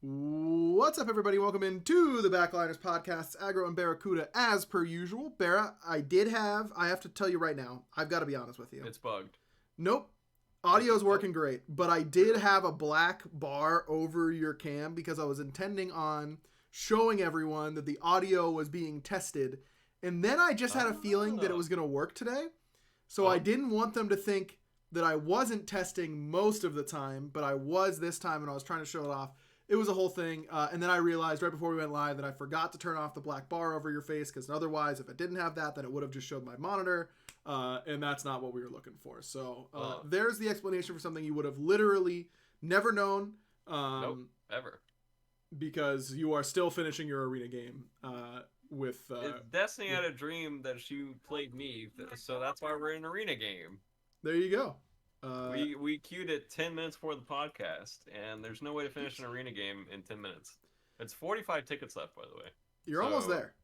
What's up, everybody? Welcome into the Backliners Podcast, Aggro and BaRRaCCuDDa, as per usual. Barra, I have to tell you right now, I've got to be honest with you. It's bugged. Nope. Audio's working great, but I did have a black bar over your cam because I was intending on showing everyone that the audio was being tested, and then I just had a feeling that it was going to work today, so I didn't want them to think that I wasn't testing most of the time, but I was this time, and I was trying to show it off. It was a whole thing, and then I realized right before we went live that I forgot to turn off the black bar over your face, because otherwise, if it didn't have that, then it would have just showed my monitor, and that's not what we were looking for. So there's the explanation for something you would have literally never known. Nope, ever. Because you are still finishing your arena game with... Destiny had a dream that she played me, so that's why we're in an arena game. There you go. We queued it 10 minutes before the podcast, and there's no way to finish an arena game in 10 minutes. It's 45 tickets left, by the way. You're almost there.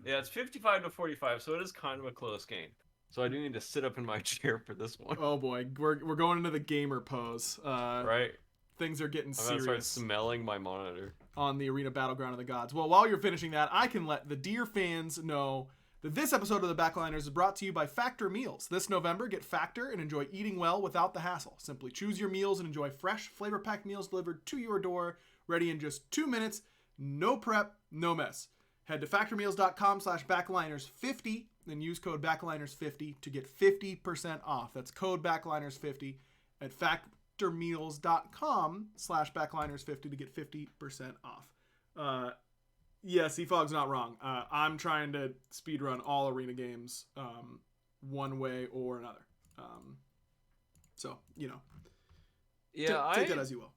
Yeah, it's 55 to 45, so it is kind of a close game. So I do need to sit up in my chair for this one. Oh boy, we're going into the gamer pose. Right. Things are getting serious. I'm gonna start smelling my monitor. On the Arena Battleground of the Gods. Well, while you're finishing that, I can let the dear fans know that this episode of the Backliners is brought to you by Factor Meals. This November, get Factor and enjoy eating well without the hassle. Simply choose your meals and enjoy fresh, flavor-packed meals delivered to your door, ready in just 2 minutes. No prep, no mess. Head to factormeals.com/backliners50 and use code backliners50 to get 50% off. That's code backliners50 at factormeals.com/backliners50 to get 50% off. Yeah, Seafog's not wrong. I'm trying to speedrun all arena games one way or another. So, you know. Yeah, take it as you will.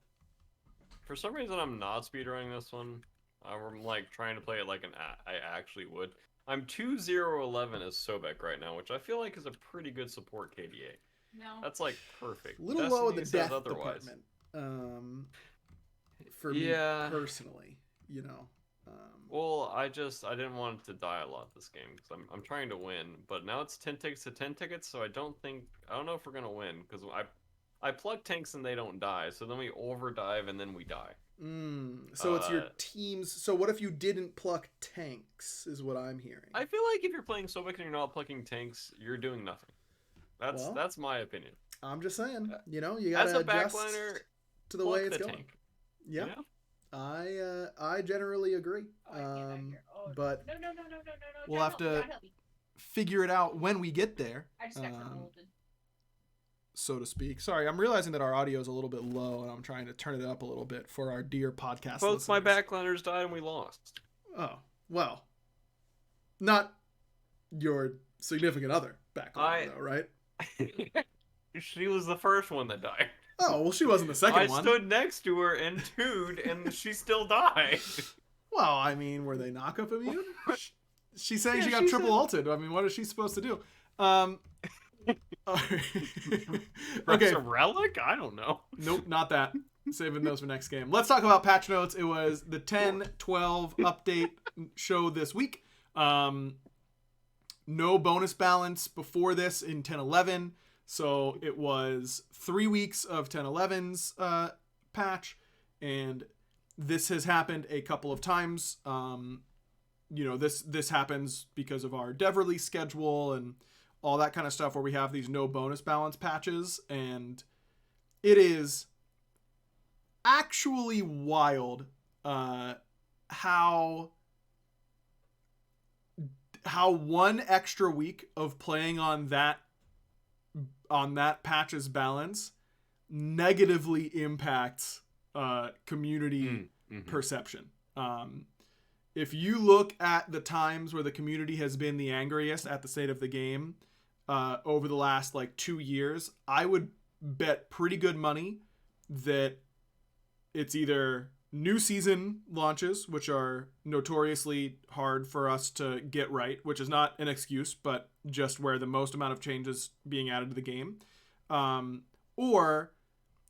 For some reason, I'm not speedrunning this one. I'm like trying to play it like I actually would. I'm 2-0-11 as Sobek right now, which I feel like is a pretty good support KDA. No. That's like perfect. A little low in the death department. For me personally, you know. Well, I didn't want it to die a lot this game because I'm trying to win, but now it's 10 tickets to 10 tickets, so I don't know if we're gonna win because I plug tanks and they don't die, so then we overdive and then we die. So it's your teams. So what if you didn't pluck tanks? Is what I'm hearing. I feel like if you're playing Sobek and you're not plucking tanks, you're doing nothing. That's my opinion. I'm just saying, you know, you gotta adjust to the way it's going. Tank. Yeah. You know? I generally agree. But we'll have to figure it out when we get there, so to speak. Sorry, I'm realizing that our audio is a little bit low, and I'm trying to turn it up a little bit for our dear podcast Both listeners. my backliners died and we lost. Oh, well. Not your significant other backliner, though, right? She was the first one that died. Oh, well, she wasn't the second one. I stood next to her and tooed, and she still died. Well, I mean, were they knock-up immune? She's saying she got triple ulted. I mean, what is she supposed to do? Okay. A relic? I don't know. Nope, not that. Saving those for next game. Let's talk about patch notes. It was the 10-12 update show this week. No bonus balance before this in 10-11. So it was 3 weeks of 10-11's patch, and this has happened a couple of times. You know, this happens because of our dev release schedule and all that kind of stuff where we have these no bonus balance patches, and it is actually wild how one extra week of playing on that patch's balance negatively impacts community perception. If you look at the times where the community has been the angriest at the state of the game over the last 2 years, I would bet pretty good money that it's either new season launches, which are notoriously hard for us to get right, which is not an excuse, but just where the most amount of changes being added to the game, or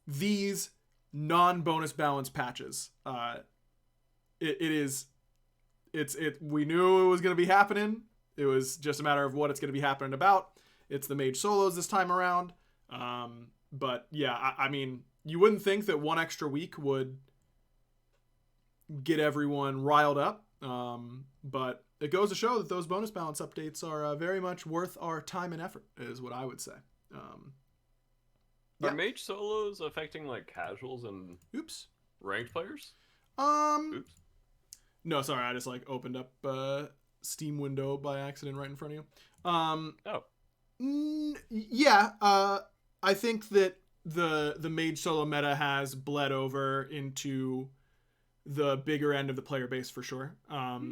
these non-bonus balance patches. We knew it was going to be happening. It was just a matter of what it's going to be happening about. It's the mage solos this time around. But yeah, I mean, you wouldn't think that one extra week would get everyone riled up. But it goes to show that those bonus balance updates are very much worth our time and effort, is what I would say. Are Yeah. mage solos affecting like casuals and Oops. ranked players? Um. Oops. No, sorry. I just like opened up Steam window by accident right in front of you. Oh. Yeah. I think that the mage solo meta has bled over into the bigger end of the player base for sure.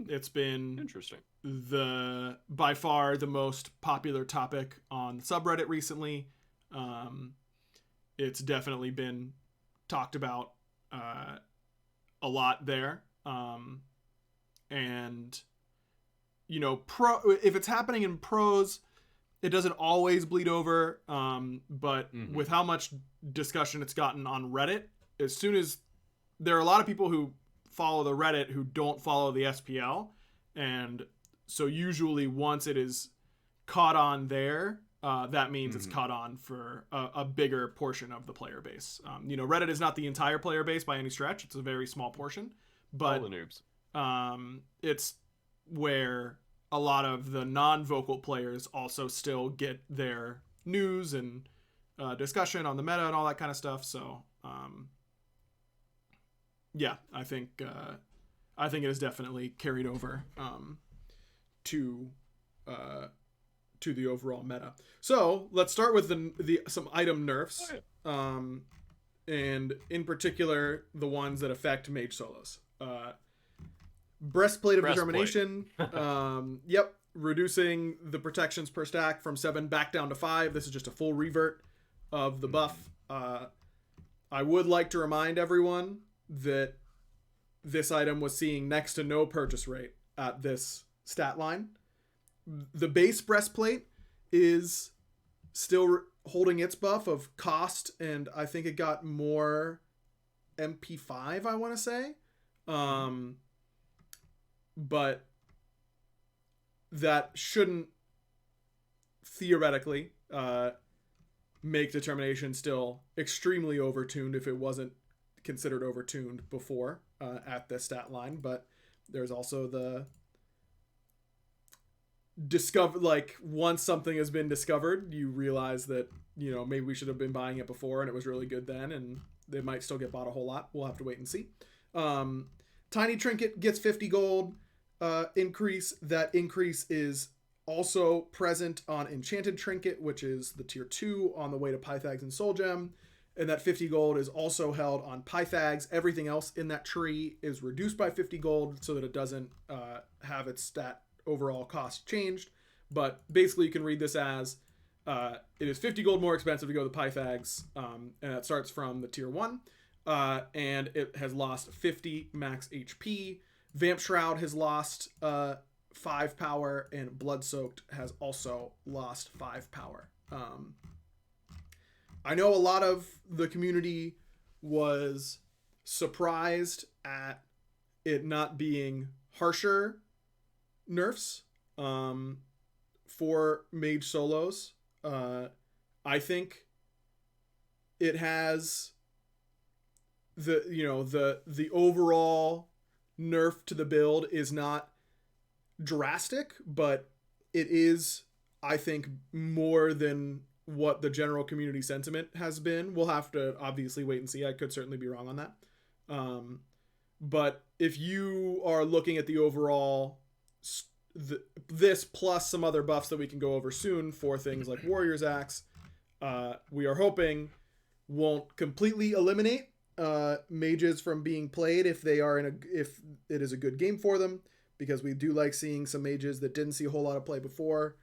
It's been Interesting. by far the most popular topic on the subreddit recently. It's definitely been talked about a lot there. And if it's happening in pros, it doesn't always bleed over. But with how much discussion it's gotten on Reddit, as soon as there are a lot of people who follow the Reddit who don't follow the SPL, and so usually once it is caught on there, that means it's caught on for a bigger portion of the player base. Reddit is not the entire player base by any stretch; it's a very small portion, but all the noobs. It's where a lot of the non-vocal players also still get their news and discussion on the meta and all that kind of stuff. So yeah, I think it is definitely carried over to the overall meta. So let's start with some item nerfs, and in particular the ones that affect mage solos. Breastplate of Determination. Yep, reducing the protections per stack from 7 back down to 5. This is just a full revert of the buff. I would like to remind everyone that this item was seeing next to no purchase rate at this stat line. The base breastplate is still holding its buff of cost, and I think it got more MP5, I want to say. But that shouldn't theoretically make Determination still extremely overtuned if it wasn't considered overtuned before at this stat line. But there's also the once something has been discovered, you realize that maybe we should have been buying it before and it was really good then, and they might still get bought a whole lot. We'll have to wait and see. Tiny Trinket gets 50 gold increase. That increase is also present on Enchanted Trinket, which is the tier 2 on the way to Pythags and Soul Gem. And that 50 gold is also held on Pythags. Everything else in that tree is reduced by 50 gold so that it doesn't have its stat overall cost changed. But basically you can read this as it is 50 gold more expensive to go to Pythags, and that starts from the tier 1. And it has lost 50 max HP. Vamp Shroud has lost 5 power, and Blood Soaked has also lost 5 power. I know a lot of the community was surprised at it not being harsher nerfs for mage solos. I think it has the overall nerf to the build is not drastic, but it is, I think, more than what the general community sentiment has been. We'll have to obviously wait and see. I could certainly be wrong on that. But if you are looking at the overall, this plus some other buffs that we can go over soon for things like Warrior's Axe, we are hoping won't completely eliminate mages from being played if it is a good game for them, because we do like seeing some mages that didn't see a whole lot of play before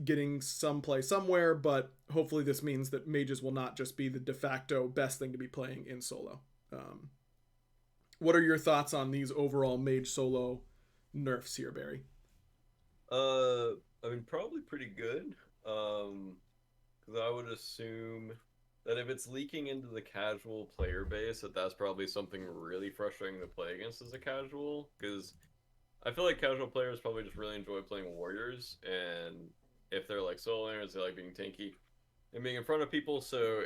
getting some play somewhere. But hopefully this means that mages will not just be the de facto best thing to be playing in solo. What are your thoughts on these overall mage solo nerfs here, Barry? I mean, probably pretty good. Because I would assume that if it's leaking into the casual player base, that's probably something really frustrating to play against as a casual. Because I feel like casual players probably just really enjoy playing warriors, and if they're like solo laners, they like being tanky and being in front of people. So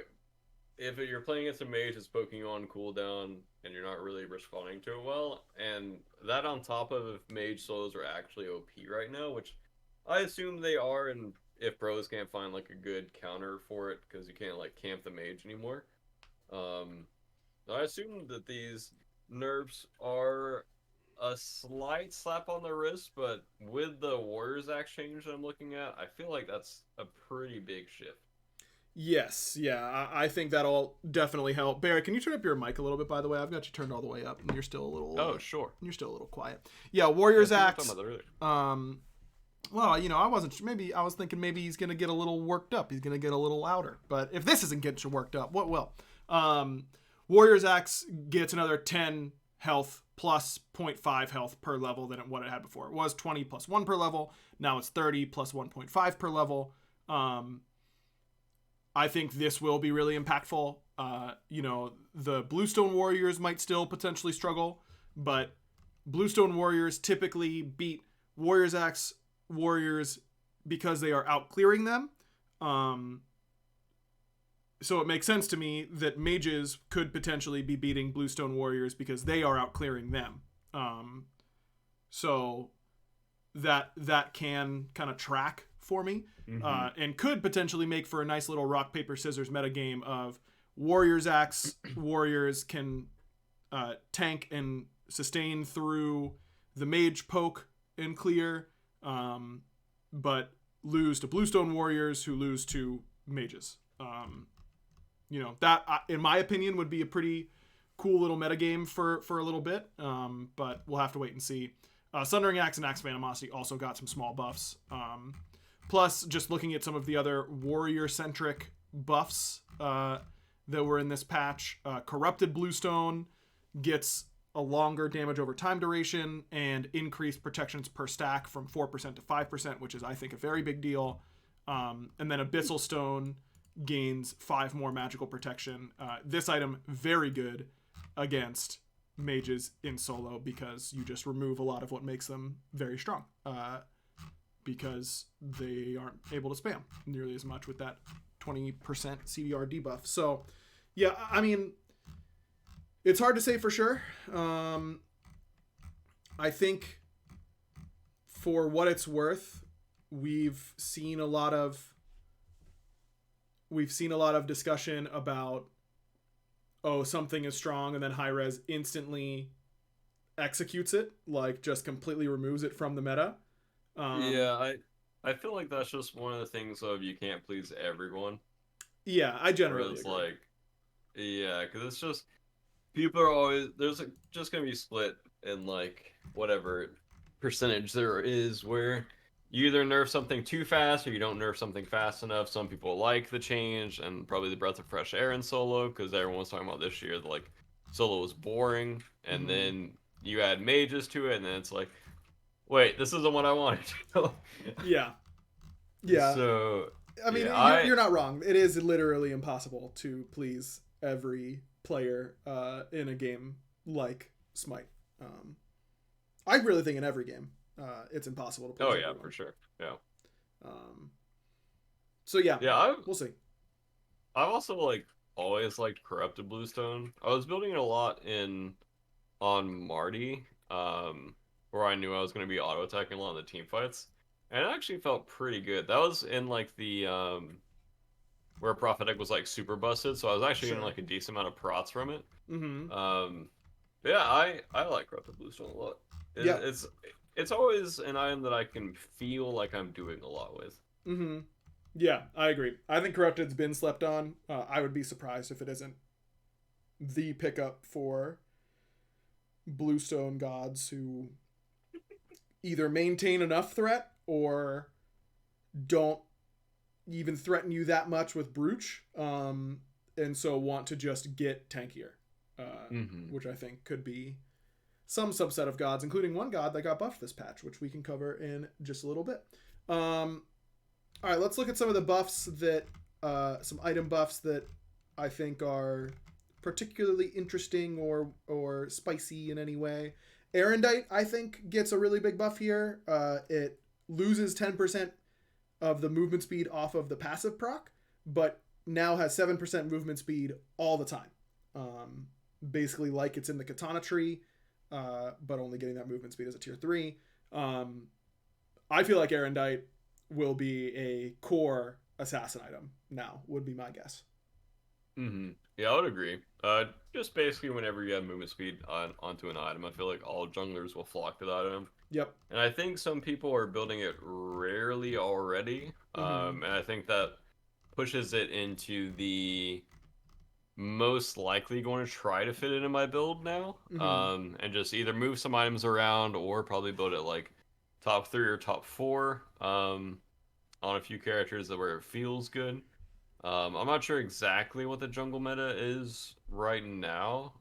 if you're playing against a mage that's poking you on cooldown and you're not really responding to it well, and that on top of if mage solos are actually OP right now, which I assume they are, and if pros can't find like a good counter for it because you can't like camp the mage anymore. Um, I assume that these nerfs are a slight slap on the wrist, but with the Warriors Axe change that I'm looking at, I feel like that's a pretty big shift. Yes, yeah, I think that'll definitely help. Barry, can you turn up your mic a little bit? By the way, I've got you turned all the way up, and you're still a little. Oh, sure. You're still a little quiet. Yeah, Warriors Yeah, Axe. Well, I wasn't. Maybe I was thinking maybe he's gonna get a little worked up. He's gonna get a little louder. But if this isn't getting you worked up, what will? Warriors Axe gets another 10 health plus 0.5 health per level than what it had before. It was 20 plus 1 per level. Now it's 30 plus 1.5 per level. I think this will be really impactful. The Bluestone Warriors might still potentially struggle, but Bluestone Warriors typically beat Warriors Axe Warriors because they are out clearing them. So it makes sense to me that mages could potentially be beating Bluestone Warriors because they are out clearing them. So that can kind of track for me. And could potentially make for a nice little rock, paper, scissors metagame of Warriors Axe. Warriors can tank and sustain through the mage poke and clear, but lose to Bluestone Warriors who lose to mages. That, in my opinion, would be a pretty cool little metagame for a little bit, but we'll have to wait and see. Sundering Axe and Axe of Animosity also got some small buffs. Plus, just looking at some of the other warrior-centric buffs that were in this patch, Corrupted Bluestone gets a longer damage over time duration and increased protections per stack from 4% to 5%, which is, I think, a very big deal. And then Abyssal Stone gains 5 more magical protection. This item, very good against mages in solo because you just remove a lot of what makes them very strong. Because they aren't able to spam nearly as much with that 20% CDR debuff. So, yeah, I mean, it's hard to say for sure. I think for what it's worth, we've seen a lot of discussion about, something is strong and then Hi-Rez instantly executes it, like just completely removes it from the meta. I feel like that's just one of the things of you can't please everyone. Yeah, I generally it's agree. like, yeah, because it's just people are always just gonna be split in like whatever percentage there is where you either nerf something too fast or you don't nerf something fast enough. Some people like the change and probably the breath of fresh air in solo because everyone was talking about this year that like solo was boring, and then you add mages to it, and then it's like, wait, this isn't what I wanted. Yeah. So, I mean, you're not wrong. It is literally impossible to please every player in a game like Smite. I really think in every game, it's impossible to please everyone. For sure. Yeah. So yeah, we'll see. I've also always liked Corrupted Bluestone. I was building it a lot on Marty. Where I knew I was going to be auto-attacking a lot of the team fights. And it actually felt pretty good. That was in the where Prophetic was super busted, so I was actually getting a decent amount of prots from it. Yeah, I like Corrupted Bluestone a lot. It's always an item that I can feel like I'm doing a lot with. Yeah, I agree. I think Corrupted's been slept on. I would be surprised if it isn't the pickup for Bluestone gods who either maintain enough threat or don't even threaten you that much with Brooch, and so want to just get tankier, which I think could be some subset of gods, including one god that got buffed this patch, which we can cover in just a little bit. All right, let's look at some of the buffs that, some item buffs that I think are particularly interesting or spicy in any way. Erendite, I think, gets a really big buff here. It loses 10% of the movement speed off of the passive proc, but now has 7% movement speed all the time. Basically like it's in the Katana tree, but only getting that movement speed as a tier 3. I feel like Erendite will be a core assassin item now, would be my guess. Mm-hmm. Yeah, I would agree. Just basically whenever you have movement speed onto an item, I feel like all junglers will flock to that item. Yep. And I think some people are building it rarely already. Mm-hmm. And I think that pushes it into the most likely going to try to fit it in my build now. Mm-hmm. And just either move some items around or probably build it like top 3 or top 4 on a few characters that where it feels good. I'm not sure exactly what the jungle meta is right now.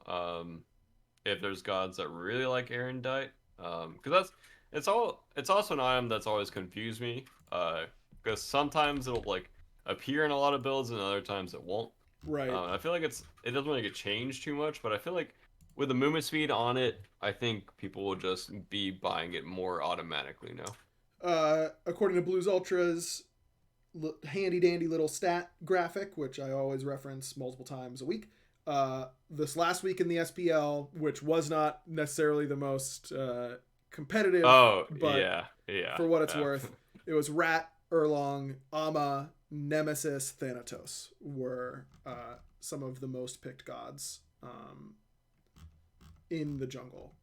If there's gods that really like Erendite, because it's also an item that's always confused me. Because sometimes it'll like appear in a lot of builds and other times it won't. Right. I feel like it doesn't really get changed too much, but I feel like with the movement speed on it, I think people will just be buying it more automatically now. According to Blues Ultras, handy dandy little stat graphic, which I always reference multiple times a week. This last week in the SPL, which was not necessarily the most competitive, Oh but yeah. for what it's worth, it was Rat, Erlong, Ama, Nemesis, Thanatos were some of the most picked gods in the jungle,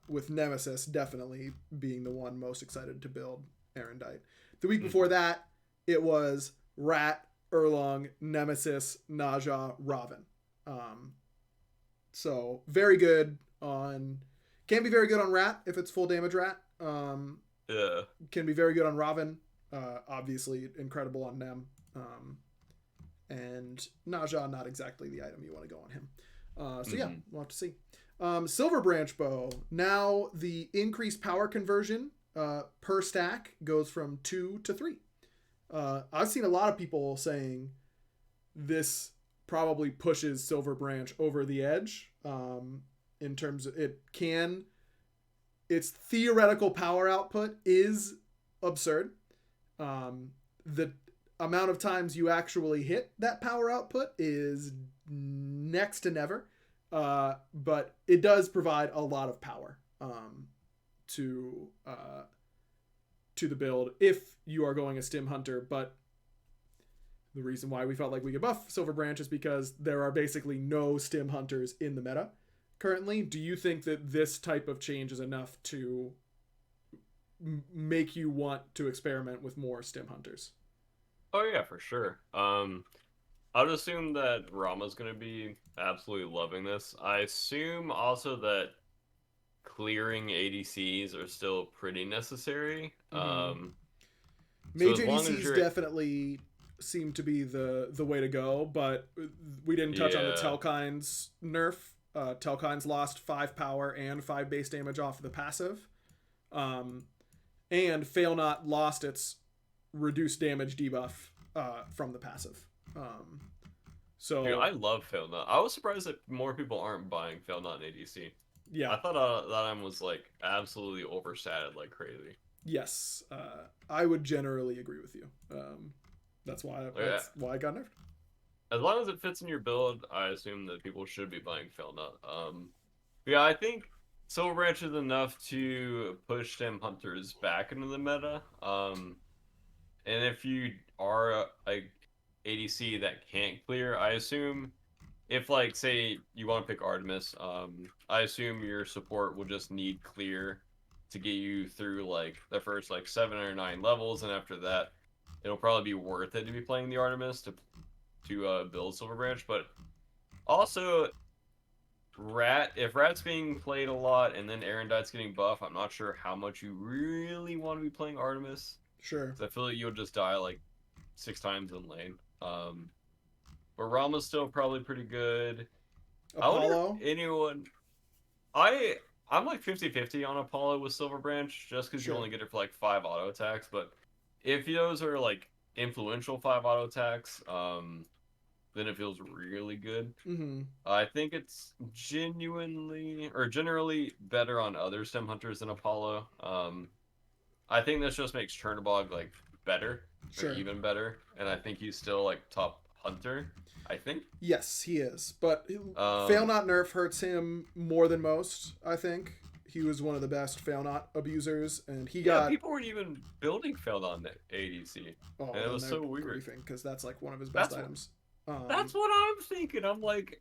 with Nemesis definitely being the one most excited to build Erendite. The week before that, it was Rat, Erlong, Nemesis, Naja, Raven. So very good on... Can be very good on Rat if it's full damage Rat. Yeah. Can be very good on Raven. Obviously incredible on Nem. And Naja, not exactly the item you want to go on him. Yeah, we'll have to see. Silver Branch Bow. Now the increased power conversion per stack goes from 2 to 3. I've seen a lot of people saying this probably pushes Silver Branch over the edge in terms of its theoretical power output is absurd. The amount of times you actually hit that power output is next to never. But it does provide a lot of power to the build if you are going a Stim Hunter. But the reason why we felt like we could buff Silver Branch is because there are basically no Stim Hunters in the meta currently. Do you think that this type of change is enough to make you want to experiment with more Stim Hunters? Oh yeah, for sure. I would assume that Rama's going to be absolutely loving this. I assume also that clearing ADCs are still pretty necessary. Mm-hmm. So Mage as long as ADCs you're... definitely seem to be the way to go, but we didn't touch on the Telkine's nerf. Telkine's lost 5 power and 5 base damage off of the passive. And Fail Not lost its reduced damage debuff from the passive. So Dude, I love Fail Not. I was surprised that more people aren't buying Fail Not in ADC. yeah, I thought that item was like absolutely overstatted like crazy. yes, I would generally agree with you. That's why I got nerfed. As long as it fits in your build, I assume that people should be buying Fail Not. Yeah, I think Silver Branch is enough to push Stem Hunters back into the meta. And if you are a ADC that can't clear, I assume if like say you want to pick Artemis, I assume your support will just need clear to get you through like the first like 7 or 9 levels, and after that, it'll probably be worth it to be playing the Artemis to build Silver Branch. But also, if Rat's being played a lot and then Erendite's getting buff, I'm not sure how much you really want to be playing Artemis. Sure. Because I feel like you'll just die like 6 times in lane. But Rama's still probably pretty good. Apollo? I'm like 50-50 on Apollo with Silver Branch, just because you only get it for like 5 auto attacks. But if those are like influential 5 auto attacks, then it feels really good. Mm-hmm. I think it's generally better on other Stem Hunters than Apollo. I think this just makes Chernobog like better, or even better, and I think he's still like top Hunter, I think. Yes, he is. But Fail Um, Not nerf hurts him more than most, I think. He was one of the best Fail Not abusers, and he yeah, got... people weren't even building failed on the ADC, Oh, and it then was they're so weird. griefing, because that's like one of his best That's items. that's what I'm thinking. I'm like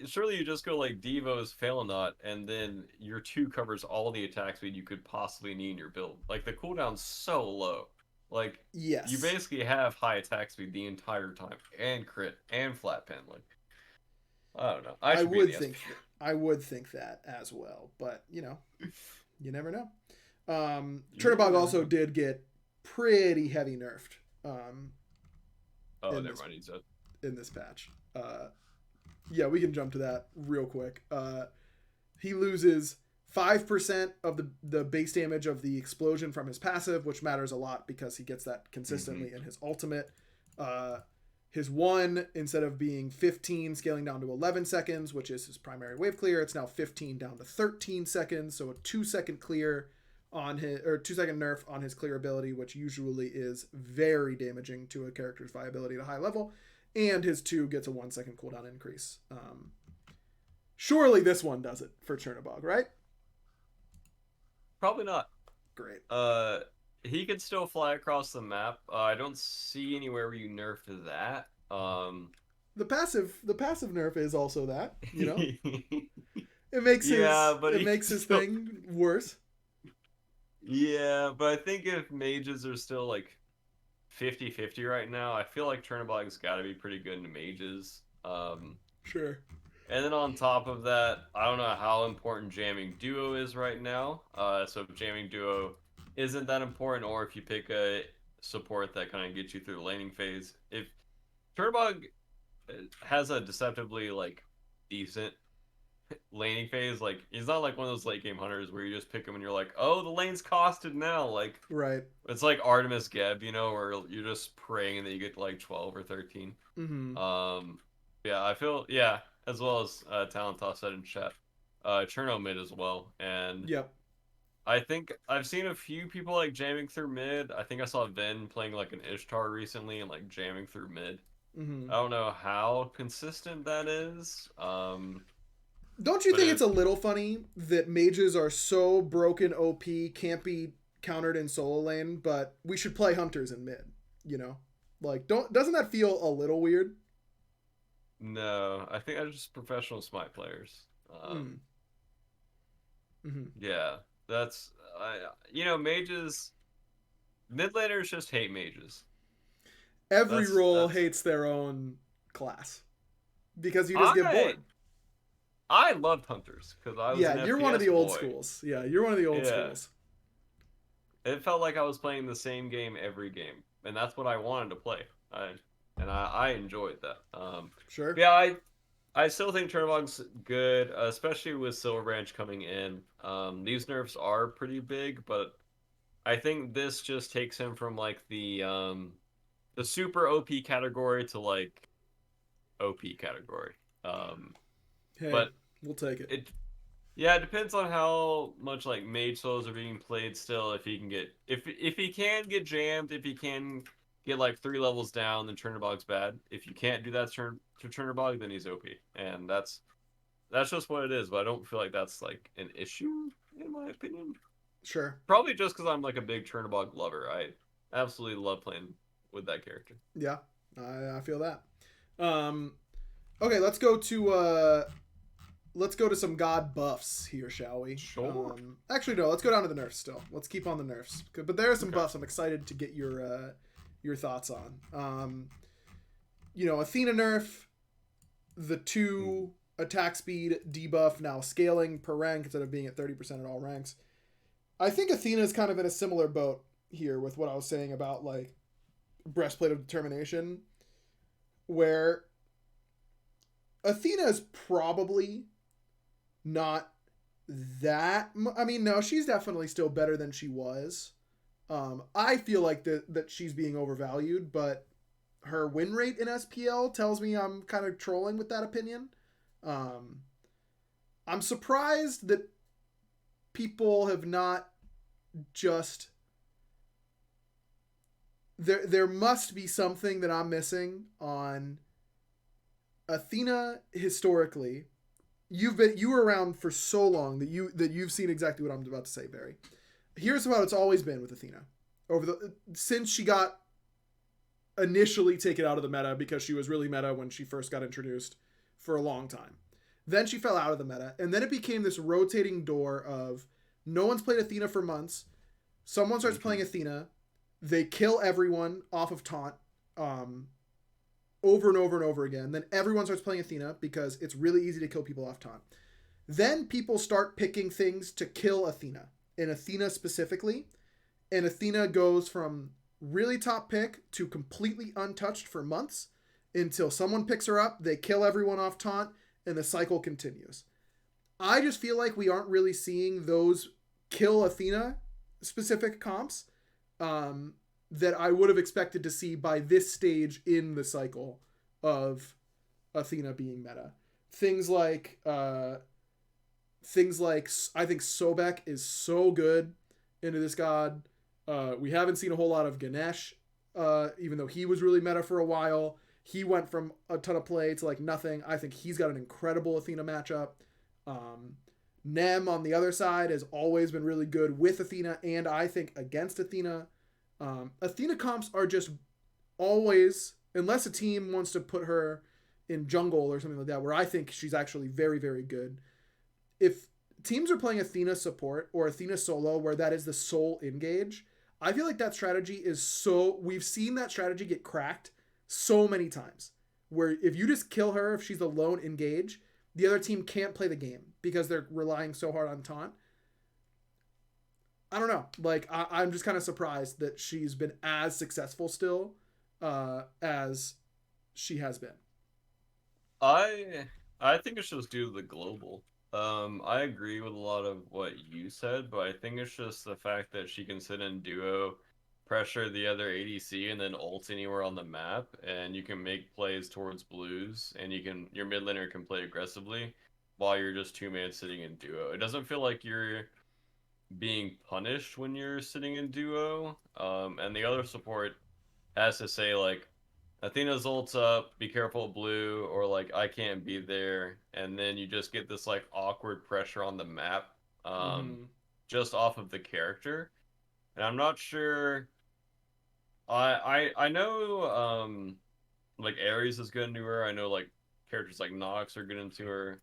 surely you just go like Devo's fail not, and then your two covers all the attack speed you could possibly need in your build. Like the cooldown's so low. Like you Yes. basically have high attack speed the entire time, and crit and flat pen. Like I don't know. I I should be in would the think SP. I would think that as well, but you never know. You Chernobog never also know. did get pretty heavy nerfed Oh, in never this mind. He's a in this patch. Yeah, we can jump to that real quick. He loses 5% of the base damage of the explosion from his passive, which matters a lot because he gets that consistently in his ultimate. His 1, instead of being 15, scaling down to 11 seconds, which is his primary wave clear, it's now 15 down to 13 seconds. So a 2-second clear on his, or 2-second nerf on his clear ability, which usually is very damaging to a character's viability at a high level. And his 2 gets a 1-second cooldown increase. Surely this one does it for Chernobog, right? probably not. Great. Uh, he can still fly across the map. I don't see anywhere where you nerf that. The passive nerf is also that, It makes Yeah, his but it he makes can his still. thing worse. Yeah, but I think if mages are still like 50-50 right now, I feel like Chernobog's got to be pretty good into mages. Sure. And then on top of that, I don't know how important jamming duo is right now. So if jamming duo isn't that important, or if you pick a support that kind of gets you through the laning phase, if Chernobog has a deceptively like decent laning phase, like he's not like one of those late game hunters where you just pick him and you're like, oh, the lane's costed now. Like Right. it's like Artemis Geb, where you're just praying that you get to like 12 or 13. Mm-hmm. Yeah, I feel yeah, as well as Talent Toss said in chat, Cherno mid as well, and Yep. I think I've seen a few people like jamming through mid. I think I saw Ven playing like an Ishtar recently and like jamming through mid. Mm-hmm. I don't know how consistent that is. Don't you But think it's it a little funny that mages are so broken OP, can't be countered in solo lane, but we should play hunters in mid, you know? Like doesn't that feel a little weird? no, I think I'm just professional Smite players. Mm. Mm-hmm. Yeah, that's mages. Mid laners just hate mages. Every That's role that's hates their own class because you just get I bored. I loved hunters because I was Yeah, an you're one of FPS the old boy. schools. Yeah, you're one of the old Yeah, schools. it felt like I was playing the same game every game, and that's what I wanted to play. I enjoyed that. Sure. Yeah, I still think Turnbog's good, especially with Silver Branch coming in. These nerfs are pretty big, but I think this just takes him from like the super OP category to like OP category. Um, Hey, but we'll take it. it Yeah, it depends on how much like mage souls are being played still. If he can get if he can get jammed, if he can get like 3 levels down, then Chernobog's bad. If you can't do that to Chernobog, then he's OP. And that's just what it is, but I don't feel like that's like an issue in my opinion. Sure. Probably just because I'm like a big Chernobog lover. I absolutely love playing with that character. Yeah, I feel that. Um, okay, let's go to some god buffs here, shall we? Sure. Actually, no. Let's go down to the nerfs still. Let's keep on the nerfs, but there are some Okay. buffs I'm excited to get your thoughts on. Athena nerf, the 2 attack speed debuff now scaling per rank instead of being at 30% at all ranks. I think Athena is kind of in a similar boat here with what I was saying about like breastplate of determination, where Athena is probably not that. I mean, no, she's definitely still better than she was. I feel like that she's being overvalued, but her win rate in SPL tells me I'm kind of trolling with that opinion. I'm surprised that people have not just there must be something that I'm missing on Athena historically. You were around for so long that you've seen exactly what I'm about to say, Barry. Here's how it's always been with Athena. Since she got initially taken out of the meta because she was really meta when she first got introduced for a long time. Then she fell out of the meta, and then it became this rotating door of no one's played Athena for months. Someone starts playing Athena, they kill everyone off of taunt, over and over and over again. Then everyone starts playing Athena because it's really easy to kill people off taunt. Then people start picking things to kill Athena, and Athena specifically, and Athena goes from really top pick to completely untouched for months until someone picks her up, they kill everyone off taunt, and the cycle continues. I just feel like we aren't really seeing those kill Athena specific comps that I would have expected to see by this stage in the cycle of Athena being meta. Things like I think Sobek is so good into this god. We haven't seen a whole lot of Ganesh, even though he was really meta for a while. He went from a ton of play to like nothing. I think he's got an incredible Athena matchup. Nem on the other side has always been really good with Athena, and I think against Athena. Athena comps are just always, unless a team wants to put her in jungle or something like that, where I think she's actually very, very good. If teams are playing Athena support or Athena solo, where that is the sole engage, I feel like that strategy is so... We've seen that strategy get cracked so many times. Where if you just kill her, if she's the lone engage, the other team can't play the game because they're relying so hard on taunt. I don't know. Like, I'm just kind of surprised that she's been as successful still as she has been. I think it's just due to the global. I agree with a lot of what you said, but I think it's just the fact that she can sit in duo, pressure the other ADC, and then ult anywhere on the map, and you can make plays towards blues, and your mid laner can play aggressively while you're just two-man sitting in duo. It doesn't feel like you're being punished when you're sitting in duo. And the other support has to say like Athena's ult's up, be careful blue, or like I can't be there, and then you just get this like awkward pressure on the map, Mm-hmm. just off of the character. And I'm not sure. I know like Ares is good into her. I know like characters like Nox are good into her.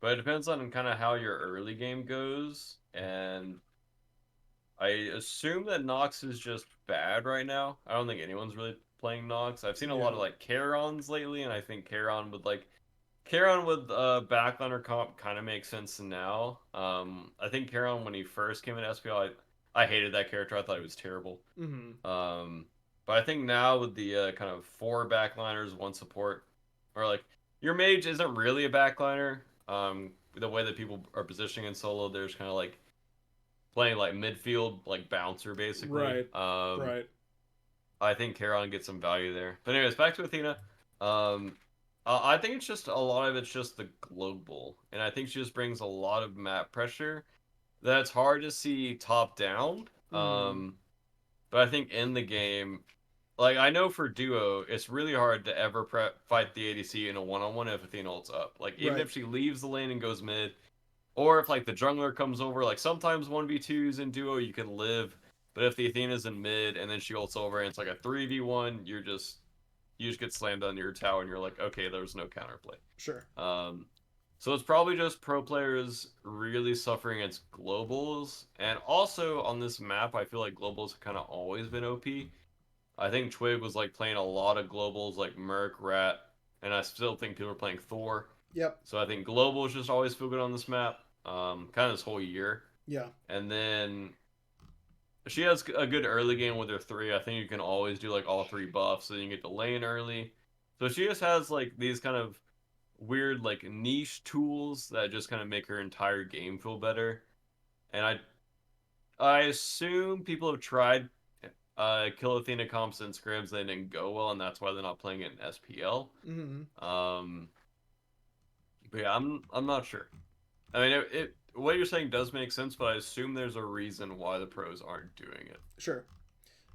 But it depends on kind of how your early game goes, and I assume that Nox is just bad right now. I don't think anyone's really playing Nox. I've seen a lot Yeah. of like Charons lately, and I think Charon with backliner comp kind of makes sense now. I think Charon when he first came in SPL, I hated that character. I thought he was terrible. Mm-hmm. Um, but I think now with the kind of four backliners, one support, or like your mage isn't really a backliner. The way that people are positioning in solo, there's kind of like playing like midfield, like bouncer basically. Right. Right. I think Charon gets some value there. But anyways, back to Athena. Um, I think it's just a lot of it's just the global, and I think she just brings a lot of map pressure that's hard to see top down. Mm-hmm. But I think in the game, like I know for duo, it's really hard to ever fight the ADC in a one-on-one if Athena ults up. Like even Right. if she leaves the lane and goes mid, or if like the jungler comes over, like sometimes 1v2s in duo you can live, but if the Athena's in mid and then she ults over and it's like a 3v1, you just get slammed under your tower and you're like, okay, there's no counterplay. Sure. Um, so it's probably just pro players really suffering against globals, and also on this map, I feel like globals have kind of always been OP. I think Twig was like playing a lot of globals like Merc, Rat, and I still think people are playing Thor. Yep. So I think globals just always feel good on this map, kind of this whole year. Yeah. And then she has a good early game with her three. I think you can always do like all three buffs, so you can get the lane early. So she just has like these kind of weird like niche tools that just kind of make her entire game feel better. And I assume people have tried Kill Athena comps and scrims, they didn't go well, and that's why they're not playing it in SPL. Mm-hmm. Um, but yeah, I'm not sure. I mean, what you're saying does make sense, but I assume there's a reason why the pros aren't doing it. Sure.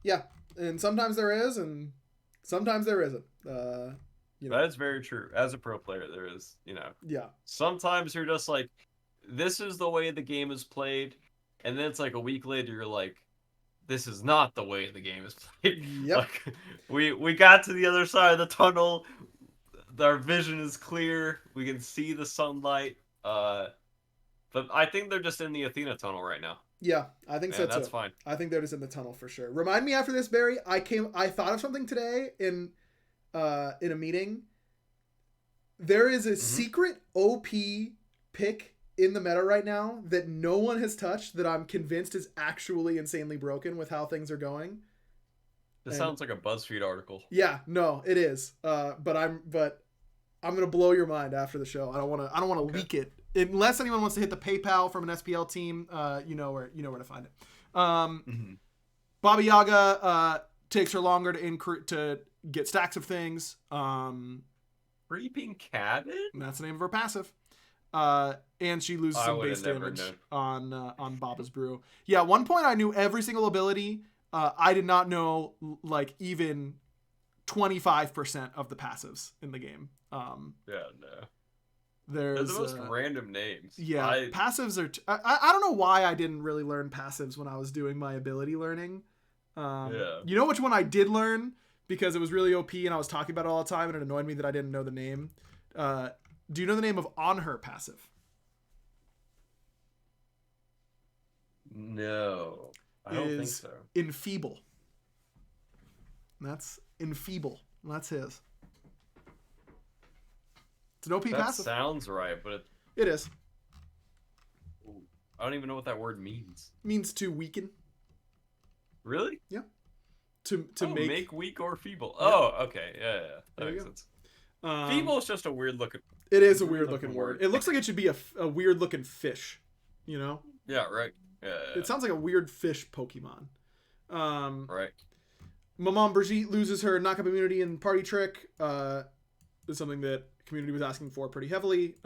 Yeah, and sometimes there is, and sometimes there isn't. That is very true. As a pro player, there is, Yeah. sometimes you're just like, this is the way the game is played, and then it's like a week later, you're like, this is not the way the game is played. Yep. Like, we got to the other side of the tunnel. Our vision is clear. We can see the sunlight. But I think they're just in the Athena tunnel right now. Yeah, I think so too. That's fine. I think they're just in the tunnel for sure. Remind me after this, Barry. I thought of something today in a meeting. There is a secret OP pick in the meta right now that no one has touched that I'm convinced is actually insanely broken with how things are going. This sounds like a BuzzFeed article. Yeah, no, it is. But I'm gonna blow your mind after the show. I don't want to leak it unless anyone wants to hit the PayPal from an SPL team. You know where to find it. Baba Yaga takes her longer to get stacks of things. Creeping Cabin? That's the name of her passive. And she loses some base damage on Baba's Brew. Yeah, at one point I knew every single ability. I did not know like even 25% of the passives in the game. They're the most random names. Yeah, passives are... I don't know why I didn't really learn passives when I was doing my ability learning. You know which one I did learn? Because it was really OP and I was talking about it all the time and it annoyed me that I didn't know the name. Do you know the name of On Her passive? No. I don't think so. Enfeeble. That's Enfeeble. That's his. It's an OP passive. That sounds right, but... It is. I don't even know what that word means. It means to weaken. Really? Yeah. To make weak or feeble. Yeah. Oh, okay. Yeah. That makes sense. Feeble is just a weird looking... It is a weird looking word. It looks like it should be a weird looking fish. You know? Yeah, right. Yeah. It sounds like a weird fish Pokemon. Right. Maman Brigitte loses her knockup immunity in Party Trick. Is something that community was asking for pretty heavily.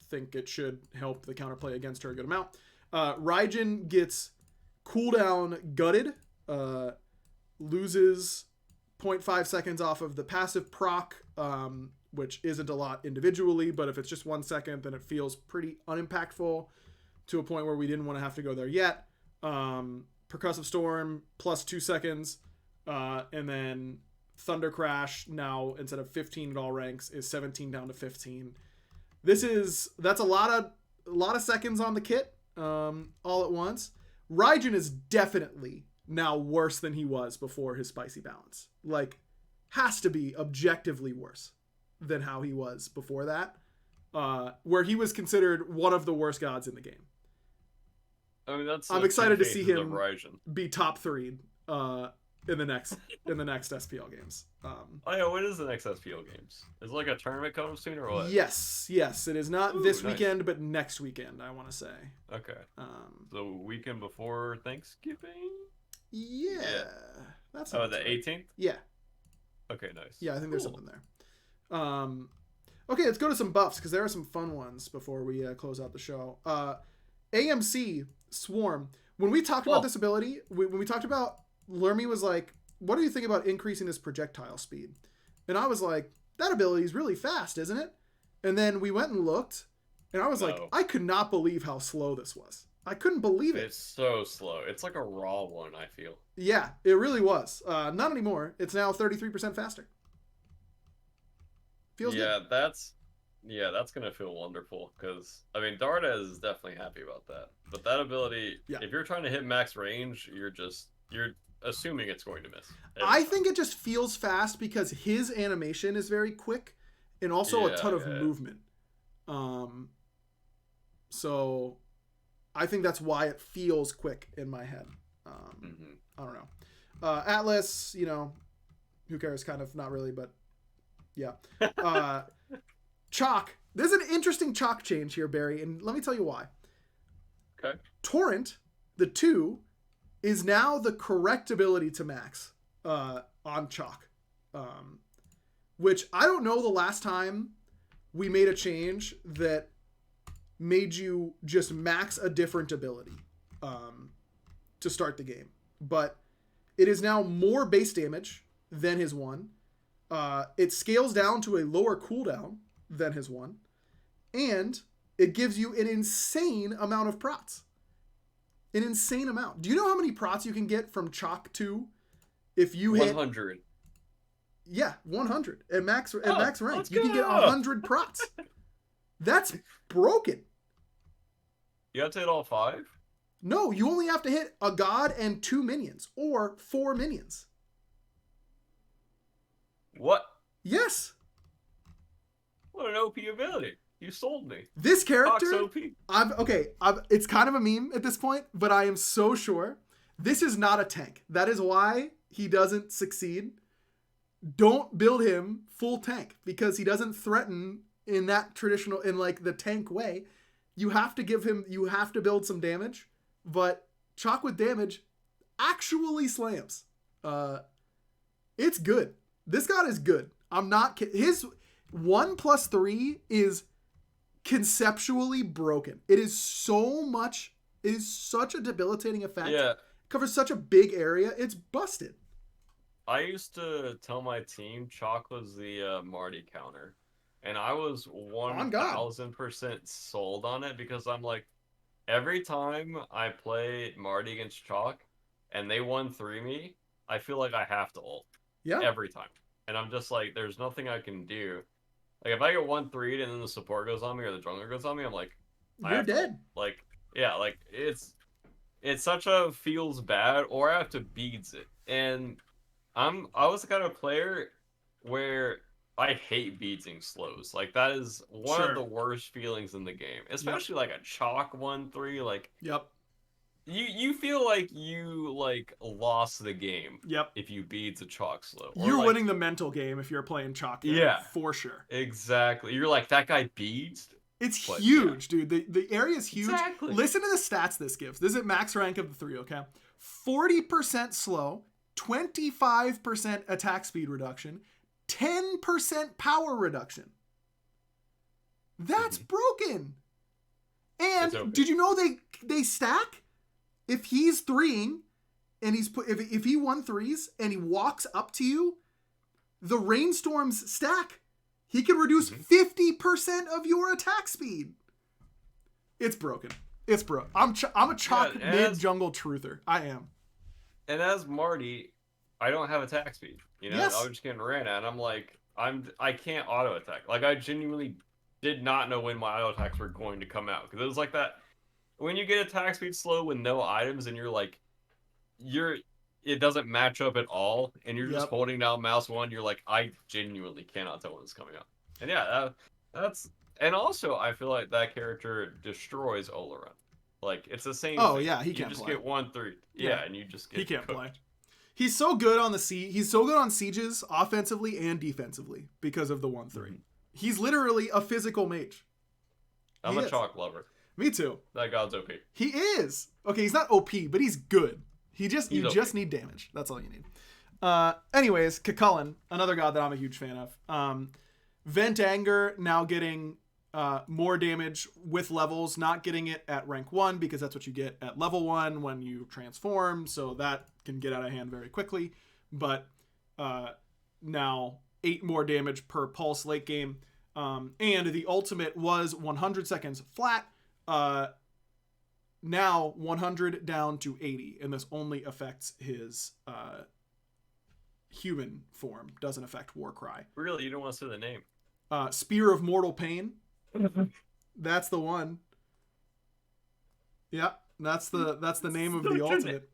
Think it should help the counterplay against her a good amount. Raijin gets cooldown gutted. Loses 0.5 seconds off of the passive proc, which isn't a lot individually, but if it's just 1 second, then it feels pretty unimpactful to a point where we didn't want to have to go there yet. Percussive Storm plus 2 seconds, and then Thunder Crash now instead of 15 at all ranks is 17 down to 15. That's a lot of seconds on the kit all at once. Raijin is definitely now worse than he was before his spicy balance. Like, has to be objectively worse than how he was before that, where he was considered one of the worst gods in the game. I mean, I'm excited to see him be top 3 in the next SPL games. When is the next SPL games? Is like a tournament coming soon or what? Yes. It is not this weekend, but next weekend, I want to say. Okay. The weekend before Thanksgiving? Yeah. That's the 18th? Yeah. Okay, nice. Yeah, I think there's something there. Okay, let's go to some buffs because there are some fun ones before we close out the show. AMC Swarm. When we talked about this ability, when we talked about Lermy was like, what do you think about increasing his projectile speed? And I was like, that ability is really fast, isn't it? And then we went and looked, and I was like, I could not believe how slow this was. I couldn't believe it. It's so slow. It's like a raw one, I feel. Yeah, it really was. Not anymore. It's now 33% faster. Feels good. That's going to feel wonderful because, I mean, Darda is definitely happy about that. But that ability, if you're trying to hit max range, you're assuming it's going to miss. I think it just feels fast because his animation is very quick and also a ton of movement. So I think that's why it feels quick in my head. I don't know. Atlas, who cares? Kind of, not really, but yeah. Chalk. There's an interesting chalk change here, Barry, and let me tell you why. Okay. Torrent, the 2, is now the correct ability to max on chalk. Which I don't know the last time we made a change that made you just max a different ability to start the game. But It is now more base damage than his 1. It scales down to a lower cooldown than his 1. And it gives you an insane amount of prots. An insane amount. Do you know how many prots you can get from Chalk 2 if you 100. Yeah, 100 at max rank. You can go. get 100 prots. That's broken. You have to hit all 5? No, you only have to hit a god and 2 minions or 4 minions. What? Yes. What an OP ability. You sold me. This character, OP. It's kind of a meme at this point, but I am so sure this is not a tank. That is why he doesn't succeed. Don't build him full tank because he doesn't threaten in that traditional, in like the tank way. You have to build some damage, but Chalk with damage actually slams. It's good. This god is good. I'm not kidding. His 1+3 is conceptually broken. It is such a debilitating effect. Yeah. It covers such a big area. It's busted. I used to tell my team Chalk was the Marty counter. And I was 1000% sold on it because I'm like, every time I play Marty against Chalk and they 1-3 me, I feel like I have to ult. Yeah. Every time. And I'm just like, there's nothing I can do. Like, if I get 1-3'd and then the support goes on me or the jungler goes on me, I'm like, you're dead. Like, yeah, like, it's such a feels bad, or I have to beads it. And I was the kind of player where I hate beadsing slows. Like, that is one of the worst feelings in the game. Especially, like, a Chalk 1-3, like... Yep. You feel like you, like, lost the game. Yep. If you beads a Chalk slow. You're like, winning the mental game if you're playing Chalk. There, yeah. For sure. Exactly. You're like, that guy beads? It's huge, dude. The area is huge. Exactly. Listen to the stats this gives. This is at max rank of the 3, okay? 40% slow, 25% attack speed reduction, 10% power reduction. That's broken. And did you know they stack? If he's 3ing and if he 1-3s and he walks up to you, the rainstorms stack. He can reduce 50% of your attack speed. It's broken. It's broke. I'm a Chalk mid jungle truther. I am. And as Marty, I don't have attack speed. You know, yes. I was just getting ran at. And I'm like, I can't auto attack. Like, I genuinely did not know when my auto attacks were going to come out, because it was like that. When you get attack speed slow with no items and you're like, it doesn't match up at all, and you're just holding down mouse 1, you're like, I genuinely cannot tell when it's coming out. And yeah, and also I feel like that character destroys Olaron. Like, it's the same thing. Yeah, he can't just play. Get 1-3. Yeah, and you just get he can't cooked. play. He's so good on he's so good on sieges offensively and defensively because of the 1-3. He's literally a physical mage. I'm a Chalk lover. Me too. That god's OP. He is. Okay, he's not OP, but he's good. You just need damage. That's all you need. Anyways, Cuchulainn, another god that I'm a huge fan of. Vent Anger now getting more damage with levels, not getting it at rank 1 because that's what you get at level 1 when you transform, so that can get out of hand very quickly. But now 8 more damage per pulse late game. And the ultimate was 100 seconds flat. Now 100 down to 80, and this only affects his human form. Doesn't affect Warcry. Really, you don't want to say the name? Spear of Mortal Pain. That's the one. Yeah, that's the name of the ultimate.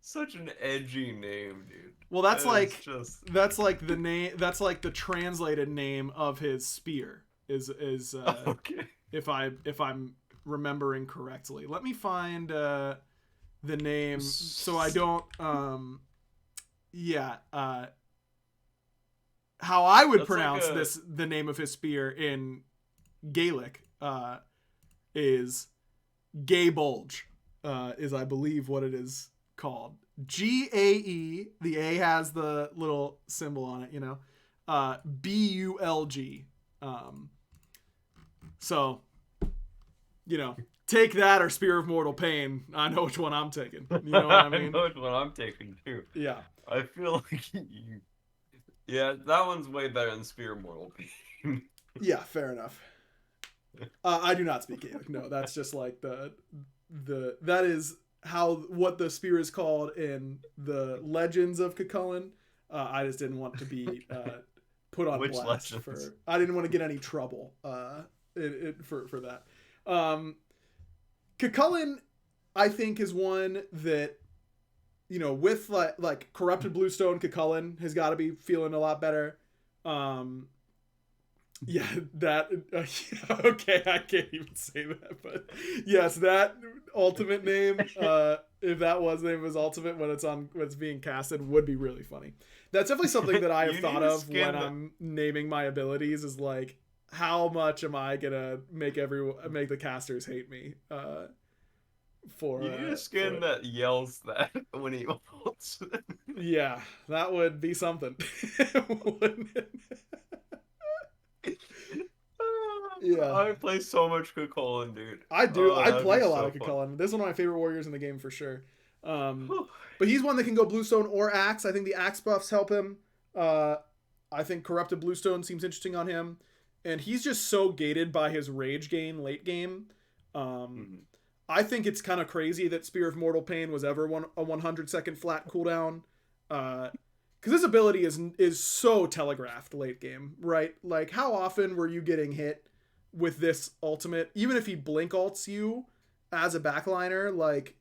Such an edgy name, dude. Well, that's like the name. That's like the translated name of his spear. Is okay. If I'm remembering correctly, let me find the name so I don't how I would pronounce the name of his spear in Gaelic is Gay Bulge, is I believe what it is called. GAE, the A has the little symbol on it, you know. BULG. So take that or Spear of Mortal Pain. I know which one I'm taking. You know what I mean? I know which one I'm taking too. Yeah. I feel like yeah, that one's way better than Spear of Mortal Pain. Yeah, fair enough. I do not speak Gaelic. No, that's just like that is what the spear is called in the legends of Cuchulainn. I just didn't want to be put on Which blast legends? I didn't want to get any trouble for that. Cuchulainn, I think, is one that, with like corrupted bluestone, Cuchulainn has got to be feeling a lot better. Yeah, that. Yeah, okay, I can't even say that, but yes, that ultimate name. If that was the name of his ultimate when it's being casted, would be really funny. That's definitely something that I have thought of when I'm naming my abilities. Is like, how much am I gonna make the casters hate me? You need a skin that yells that when he ults. Yeah, that would be something. Wouldn't it? Yeah, I play so much Cuchulainn, dude. I do. I play a lot so of Cuchulainn. This is one of my favorite warriors in the game for sure. But he's one that can go Bluestone or Axe. I think the Axe buffs help him. I think Corrupted Bluestone seems interesting on him, and he's just so gated by his rage gain late game. I think it's kind of crazy that Spear of Mortal Pain was ever a 100-second flat cooldown. Because his ability is so telegraphed late game, right? Like, how often were you getting hit with this ultimate? Even if he blink ults you as a backliner, like,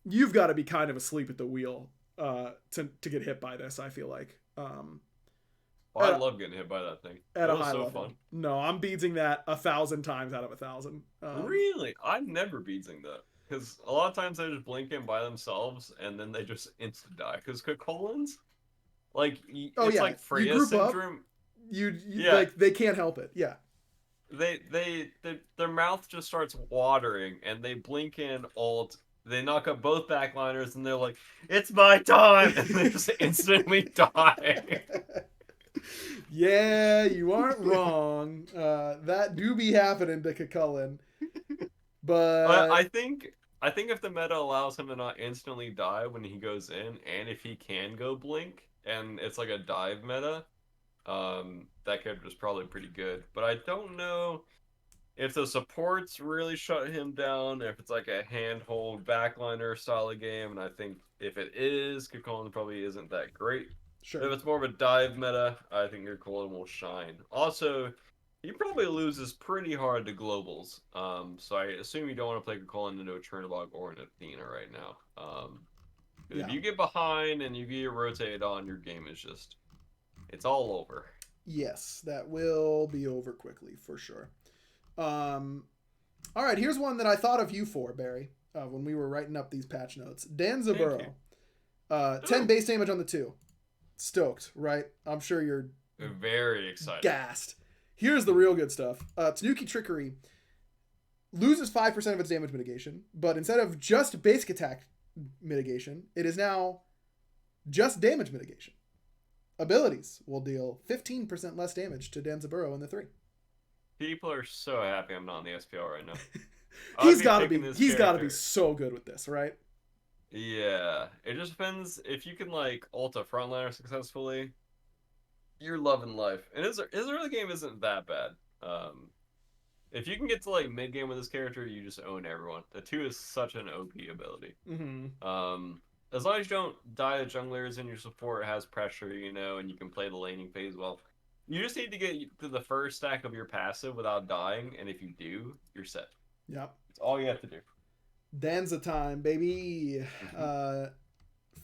you've got to be kind of asleep at the wheel to get hit by this, I feel like. I love getting hit by that thing. At a high level. Fun. No, I'm beating that 1,000 times out of 1,000. Really? I've never beating that. Because a lot of times they just blink in by themselves, and then they just instant die. Because Cuchulainn's, like, like Freya syndrome. Like, they can't help it. Yeah. Their mouth just starts watering, and they blink in ult. They knock up both backliners, and they're like, "It's my time!" And they just instantly die. Yeah, you aren't wrong. That do be happening to Cuchulainn. But I think if the meta allows him to not instantly die when he goes in, and if he can go blink, and it's like a dive meta, that character is probably pretty good. But I don't know if the supports really shut him down, if it's like a handhold backliner style of game, and I think if it is, Cuchulainn probably isn't that great. Sure. If it's more of a dive meta, I think Cuchulainn will shine. Also, he probably loses pretty hard to globals. So I assume you don't want to play Cuchulainn into a Chernobog or an Athena right now. Yeah. If you get behind and you get rotated on, your game is just, it's all over. Yes, that will be over quickly for sure. All right, here's one that I thought of you for, Barry, when we were writing up these patch notes. Danzaburou. 10 base damage on the 2. Stoked, right? I'm sure you're very excited. Gassed. Here's the real good stuff. Tanuki Trickery loses 5% of its damage mitigation, but instead of just basic attack mitigation, it is now just damage mitigation. Abilities will deal 15% less damage to Danzaburou in the 3. People are so happy I'm not in the SPL right now. He's got to be so good with this, right? Yeah, it just depends if you can like ult a frontliner successfully. You're loving life, and his early game isn't that bad. If you can get to like mid game with this character, you just own everyone. The 2 is such an OP ability. As long as you don't die to junglers and your support has pressure, and you can play the laning phase well. You just need to get to the first stack of your passive without dying, and if you do, you're set. Yep. It's all you have to do. Danza time, baby.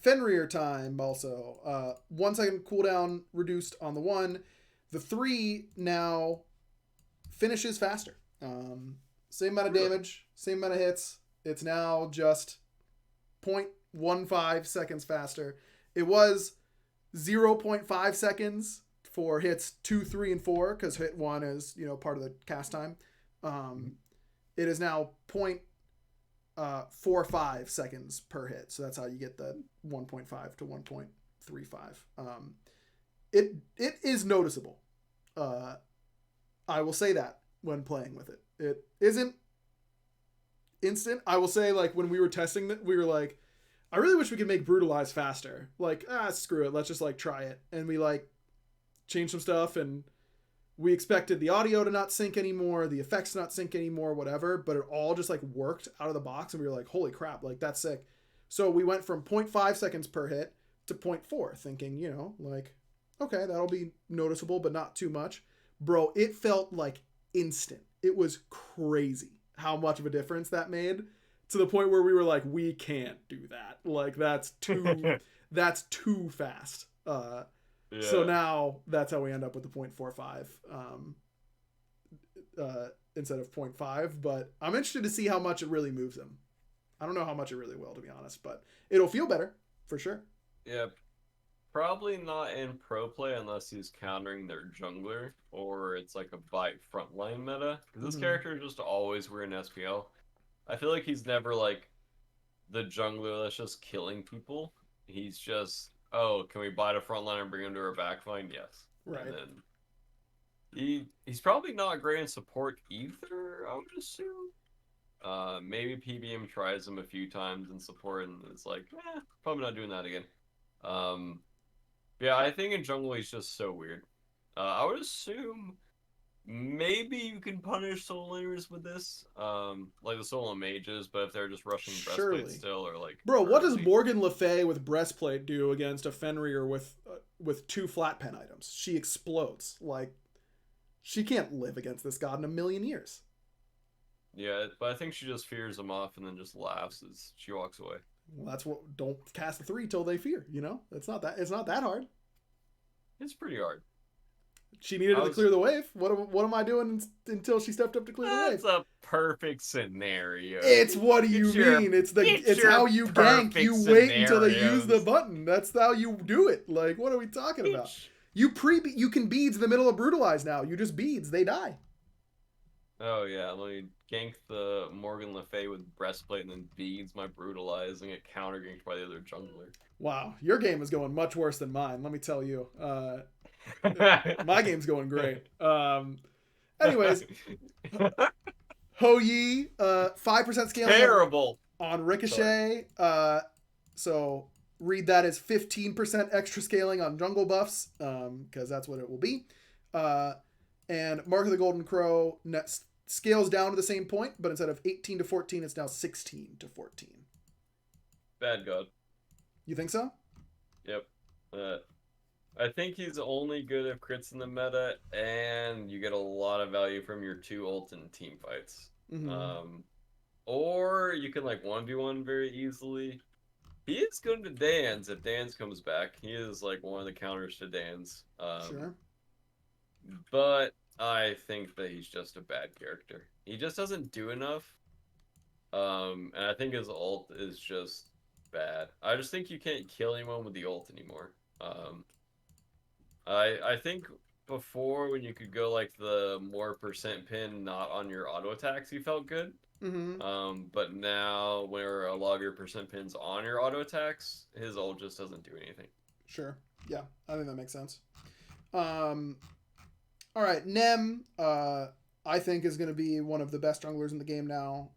Fenrir time also. 1 second cooldown reduced on the 1. The 3 now finishes faster. Same amount of damage, same amount of hits. It's now just 0.15 seconds faster. It was 0.5 seconds for hits 2, 3, and 4, because hit 1 is part of the cast time. It is now 0.45 seconds per hit, so that's how you get the 1.5 to 1.35. It is noticeable. I will say that when playing with it, it isn't instant. I will say, like, when we were testing that, we were like, I really wish we could make Brutalize faster. Like, screw it. Let's just, like, try it. And we, like, changed some stuff, and we expected the audio to not sync anymore, the effects to not sync anymore, whatever, but it all just, like, worked out of the box, and we were like, holy crap, like, that's sick. So we went from 0.5 seconds per hit to 0.4, thinking, you know, like, okay, that'll be noticeable, but not too much. Bro, it felt like instant. It was crazy how much of a difference that made, to the point where we were like, we can't do that. Like, that's too fast. So now that's how we end up with the 0.45 instead of 0.5. But I'm interested to see how much it really moves him. I don't know how much it really will, to be honest, but it'll feel better for sure. Yeah, probably not in pro play unless he's countering their jungler or it's like a bite frontline meta. Because this character is just always weird in SPL. I feel like he's never like the jungler that's just killing people. He's just, oh, can we bite a frontline and bring him to our backline? Yes. Right. And then he's probably not great in support either, I would assume. Maybe PBM tries him a few times in support and it's like, probably not doing that again. Yeah, I think in jungle he's just so weird. I would assume maybe you can punish solo laners with this, like the solo mages, but if they're just rushing breastplate still, or like, bro, what does Morgan Le Fay with breastplate do against a Fenrir with 2 flat pen items? She explodes. Like, she can't live against this god in a million years. Yeah, but I think she just fears him off and then just laughs as she walks away. Well, that's what. Don't cast the 3 till they fear. You know, it's not that hard. It's pretty hard. She needed to clear the wave. What am I doing until she stepped up to clear the wave? That's a perfect scenario. It's what do you mean? It's how you gank. You wait until they use the button. That's how you do it. Like, what are we talking about? You can beads in the middle of Brutalize now. You just beads. They die. Oh yeah, let me gank the Morgan Le Fay with breastplate and then beads my Brutalize and get counter ganked by the other jungler. Wow, your game is going much worse than mine. Let me tell you. My game's going great. Anyways, Ho Yi, 5% scaling. Terrible on Ricochet. So read that as 15% extra scaling on jungle buffs, because that's what it will be. And Mark of the Golden Crow scales down to the same point, but instead of 18 to 14, it's now 16 to 14. Bad god. You think so? Yep. I think he's only good at crits in the meta, and you get a lot of value from your 2 ult in team fights. Mm-hmm. Or you can like 1v1 very easily. He is good to Dan's if Dan's comes back. He is like one of the counters to Dan's. Sure. But I think that he's just a bad character. He just doesn't do enough. And I think his ult is just bad. I just think you can't kill anyone with the ult anymore. I think before, when you could go like the more percent pin not on your auto attacks, you felt good. Mm-hmm. But now where a lot of your percent pins on your auto attacks, his ult just doesn't do anything. Sure. Yeah, I think that makes sense. All right, Nem, I think is going to be one of the best junglers in the game now.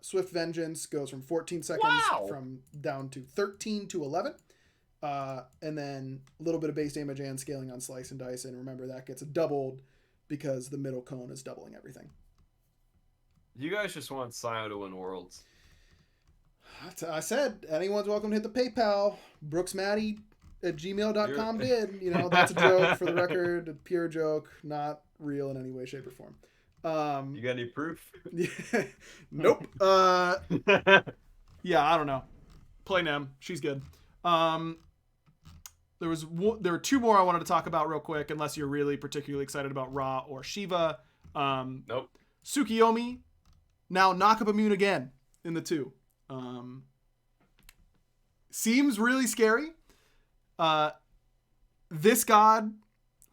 Swift Vengeance goes from 14 seconds down to 13 to 11. And then a little bit of base damage and scaling on Slice and Dice. And remember, that gets doubled because the middle cone is doubling everything. You guys just want Sio to win Worlds. I said, anyone's welcome to hit the PayPal. BrooksMaddie@gmail.com did. You know, that's a joke for the record. A pure joke, not real in any way, shape, or form. You got any proof? Nope. Yeah, I don't know. Play Nem. She's good. There were 2 more I wanted to talk about real quick, unless you're really particularly excited about Ra or Shiva. Nope. Tsukiyomi, now knock-up immune again in the 2. Seems really scary. This god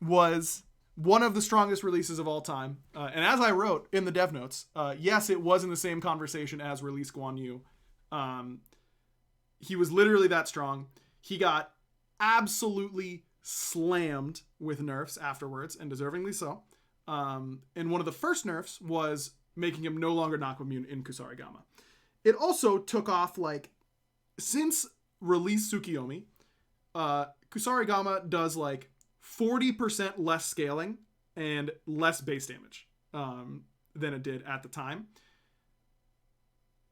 was one of the strongest releases of all time. And as I wrote in the dev notes, yes, it was in the same conversation as Release Guan Yu. He was literally that strong. He got absolutely slammed with nerfs afterwards, and deservingly so. And one of the first nerfs was making him no longer knock immune in Kusarigama. It also took off, like, since release Tsukiyomi, Kusarigama does like 40% less scaling and less base damage than it did at the time.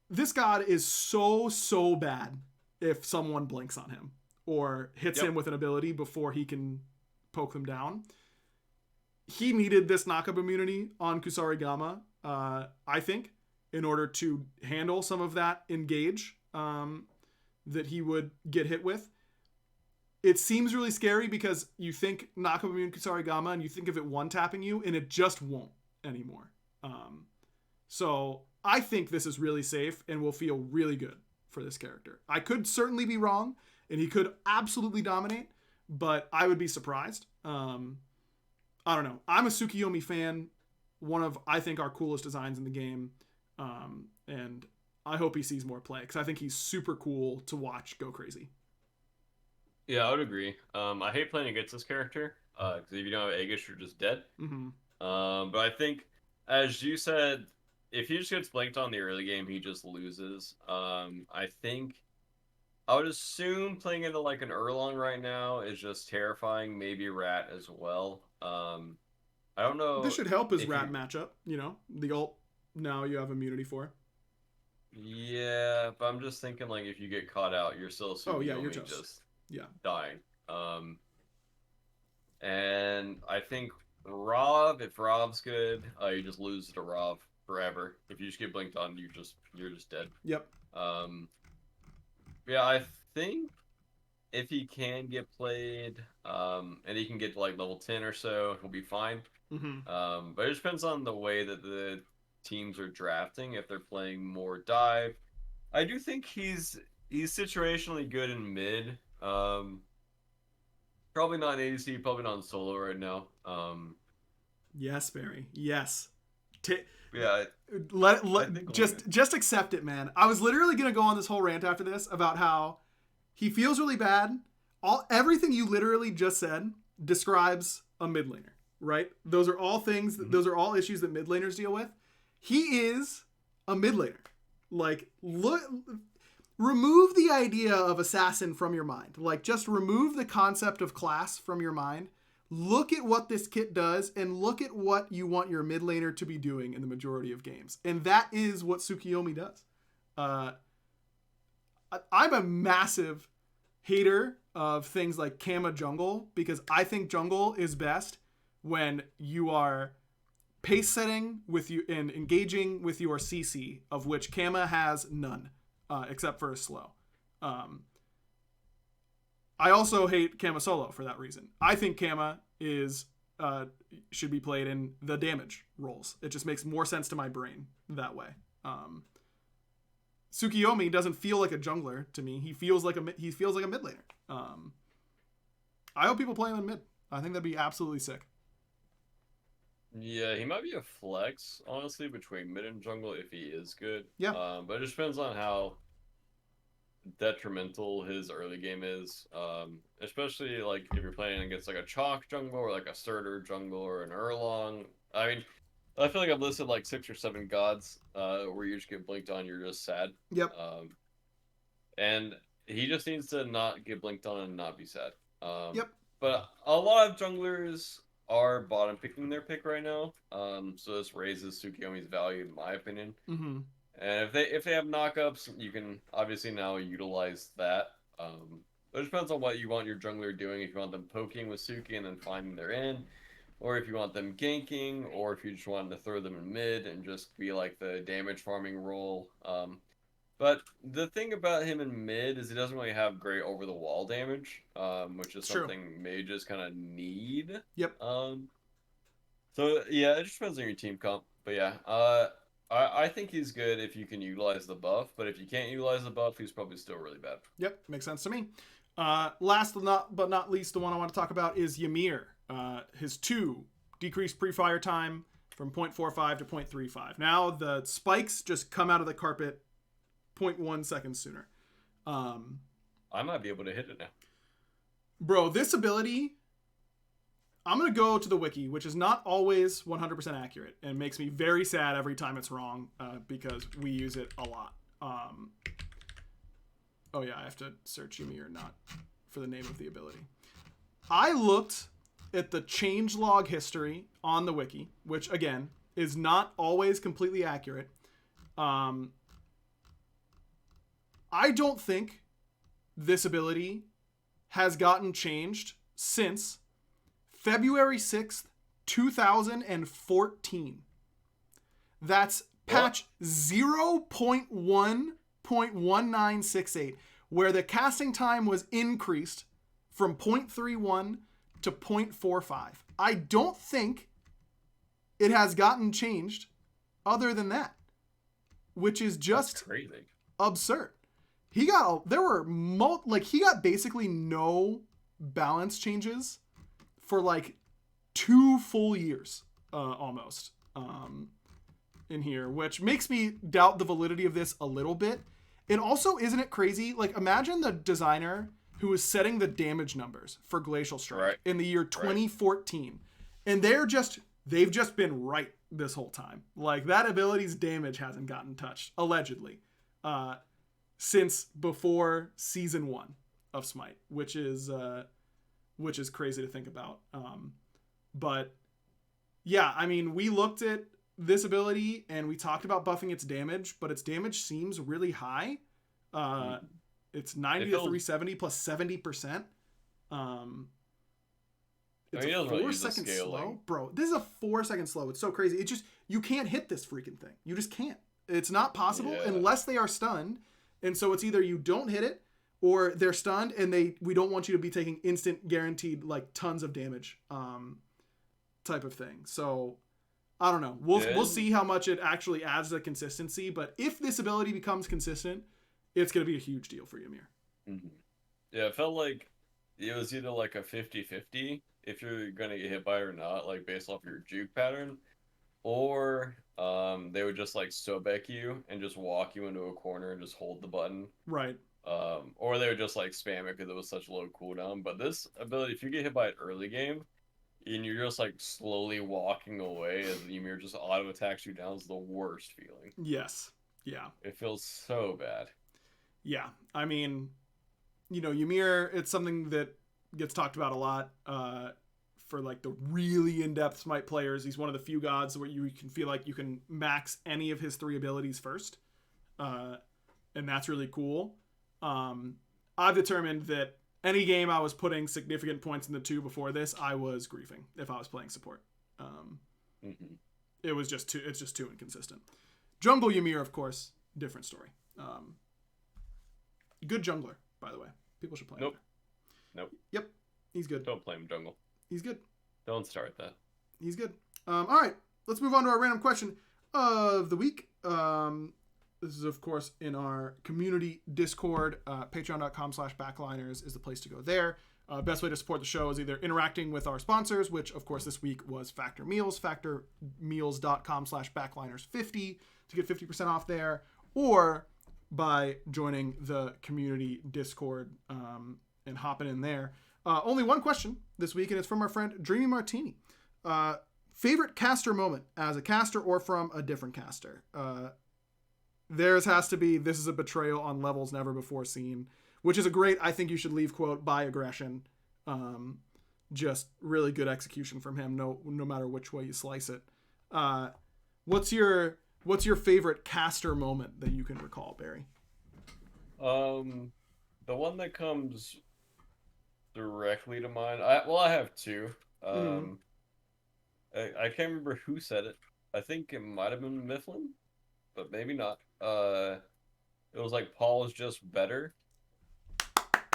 This god is so bad if someone blinks on him or hits him with an ability before he can poke them down. He needed this knockup immunity on Kusarigama, I think, in order to handle some of that engage that he would get hit with. It seems really scary because you think knockup immune Kusarigama and you think of it one-tapping you, and it just won't anymore. So I think this is really safe and will feel really good for this character. I could certainly be wrong, and he could absolutely dominate, but I would be surprised. I don't know. I'm a Tsukiyomi fan. One of, I think, our coolest designs in the game. And I hope he sees more play because I think he's super cool to watch go crazy. Yeah, I would agree. I hate playing against this character because if you don't have Aegis, you're just dead. Mm-hmm. But I think, as you said, if he just gets blanked on the early game, he just loses. I think I would assume playing into like an Erlong right now is just terrifying. Maybe Rat as well. I don't know. This should help his Rat matchup. You know, the ult now you have immunity for. Yeah, but I'm just thinking like if you get caught out, you're still you're just dying. And I think Rav, if Rav's good, you just lose to Rav forever. If you just get blinked on, you're just dead. Yep. Yeah, I think if he can get played, and he can get to like level 10 or so, he'll be fine. Mm-hmm. But it just depends on the way that the teams are drafting. If they're playing more dive, I do think he's situationally good in mid. Probably not in ADC, probably not in solo right now. Yes, Barry. Yes. Yeah. Just accept it, man. I was literally gonna go on this whole rant after this about how he feels really bad. Everything you literally just said describes a mid laner, right? Those are all things. Those are all issues that mid laners deal with. He is a mid laner. Like, remove the idea of assassin from your mind. Like, just remove the concept of class from your mind. Look at what this kit does and look at what you want your mid laner to be doing in the majority of games. And that is what Tsukiyomi does. I'm a massive hater of things like Kama jungle because I think jungle is best when you are pace setting with you and engaging with your CC, of which Kama has none, except for a slow. I also hate Kama solo for that reason. I think Kama should be played in the damage roles. It just makes more sense to my brain that way. Tsukiyomi doesn't feel like a jungler to me. He feels like a mid laner. I hope people play him in mid. I think that'd be absolutely sick. Yeah, he might be a flex, honestly, between mid and jungle if he is good. Yeah. But it just depends on how detrimental his early game is. Especially like if you're playing against like a chalk jungle or like a Surtur jungle or an Erlong. I mean, I feel like I've listed like 6 or 7 gods where you just get blinked on, you're just sad. Yep. And he just needs to not get blinked on and not be sad. Yep. But a lot of junglers are bottom picking their pick right now. So this raises Tsukiyomi's value, in my opinion. Mm-hmm. And if they have knockups, you can obviously now utilize that. But it depends on what you want your jungler doing. If you want them poking with Suki and then finding their in, or if you want them ganking, or if you just want to throw them in mid and just be like the damage farming role. But the thing about him in mid is he doesn't really have great over the wall damage, which is something mages kind of need. Yep. So yeah, it just depends on your team comp. But yeah, I think he's good if you can utilize the buff, but if you can't utilize the buff, he's probably still really bad. Yep, makes sense to me. Last but not least, the one I want to talk about is Ymir. His 2 decreased pre-fire time from 0.45 to 0.35. Now the spikes just come out of the carpet 0.1 seconds sooner. I might be able to hit it now. Bro, this ability, I'm going to go to the wiki, which is not always 100% accurate and makes me very sad every time it's wrong because we use it a lot. Oh yeah, I have to search Ymir, not for the name of the ability. I looked at the changelog history on the wiki, which again is not always completely accurate. I don't think this ability has gotten changed since February 6th, 2014. That's patch 0.1.1968, where the casting time was increased from 0.31 to 0.45. I don't think it has gotten changed other than that, which is just crazy, absurd. He got he got basically no balance changes for like 2 full years almost in here, which makes me doubt the validity of this a little bit. And also, isn't it crazy? Like, imagine the designer who was setting the damage numbers for Glacial Strike in the year 2014, and they've just been right this whole time. Like, that ability's damage hasn't gotten touched, allegedly, since before season 1 of Smite, which is crazy to think about. But yeah, I mean, we looked at this ability and we talked about buffing its damage, but its damage seems really high. It's 90 to 370 plus 70%. It's a 4-second slow. Bro, this is a 4-second slow. It's so crazy. It's just, you can't hit this freaking thing. You just can't. It's not possible unless they are stunned. And so it's either you don't hit it or they're stunned and we don't want you to be taking instant guaranteed like tons of damage type of thing. So I don't know. We'll see how much it actually adds to the consistency, but if this ability becomes consistent, it's going to be a huge deal for Ymir. Mm-hmm. Yeah, it felt like it was either like a 50-50 if you're going to get hit by it or not, like based off your juke pattern, or they would just like sobek you and just walk you into a corner and just hold the button. Right. Or they would just like spam it because it was such low cooldown. But this ability, if you get hit by it early game, and you're just like slowly walking away as Ymir just auto attacks you down, is the worst feeling. Yes. Yeah. It feels so bad. Yeah. I mean, you know, Ymir, it's something that gets talked about a lot for like the really in-depth Smite players. He's one of the few gods where you can feel like you can max any of his 3 abilities first. And that's really cool. I've determined that any game I was putting significant points in the 2 before this, I was griefing if I was playing support. It's just too inconsistent. Jungle Ymir, of course, different story. Good jungler, by the way. People should play him. Nope. Yep. He's good. Don't play him jungle. He's good. Don't start that. He's good. All right. Let's move on to our random question of the week. This is, of course, in our community Discord. Patreon.com/backliners is the place to go there. Best way to support the show is either interacting with our sponsors, which, of course, this week was Factor Meals. Factormeals.com/backliners50 to get 50% off there. Or by joining the community Discord and hopping in there. Only one question this week, and it's from our friend Dreamy Martini. Favorite caster moment as a caster or from a different caster? Theirs has to be, this is a betrayal on levels never before seen, which is a great, I think you should leave quote by aggression. Just really good execution from him, no matter which way you slice it. What's your favorite caster moment that you can recall, Barry? The one that comes directly to mind, I have 2. I can't remember who said it. I think it might have been Mifflin, but maybe not. It was like Paul is just better.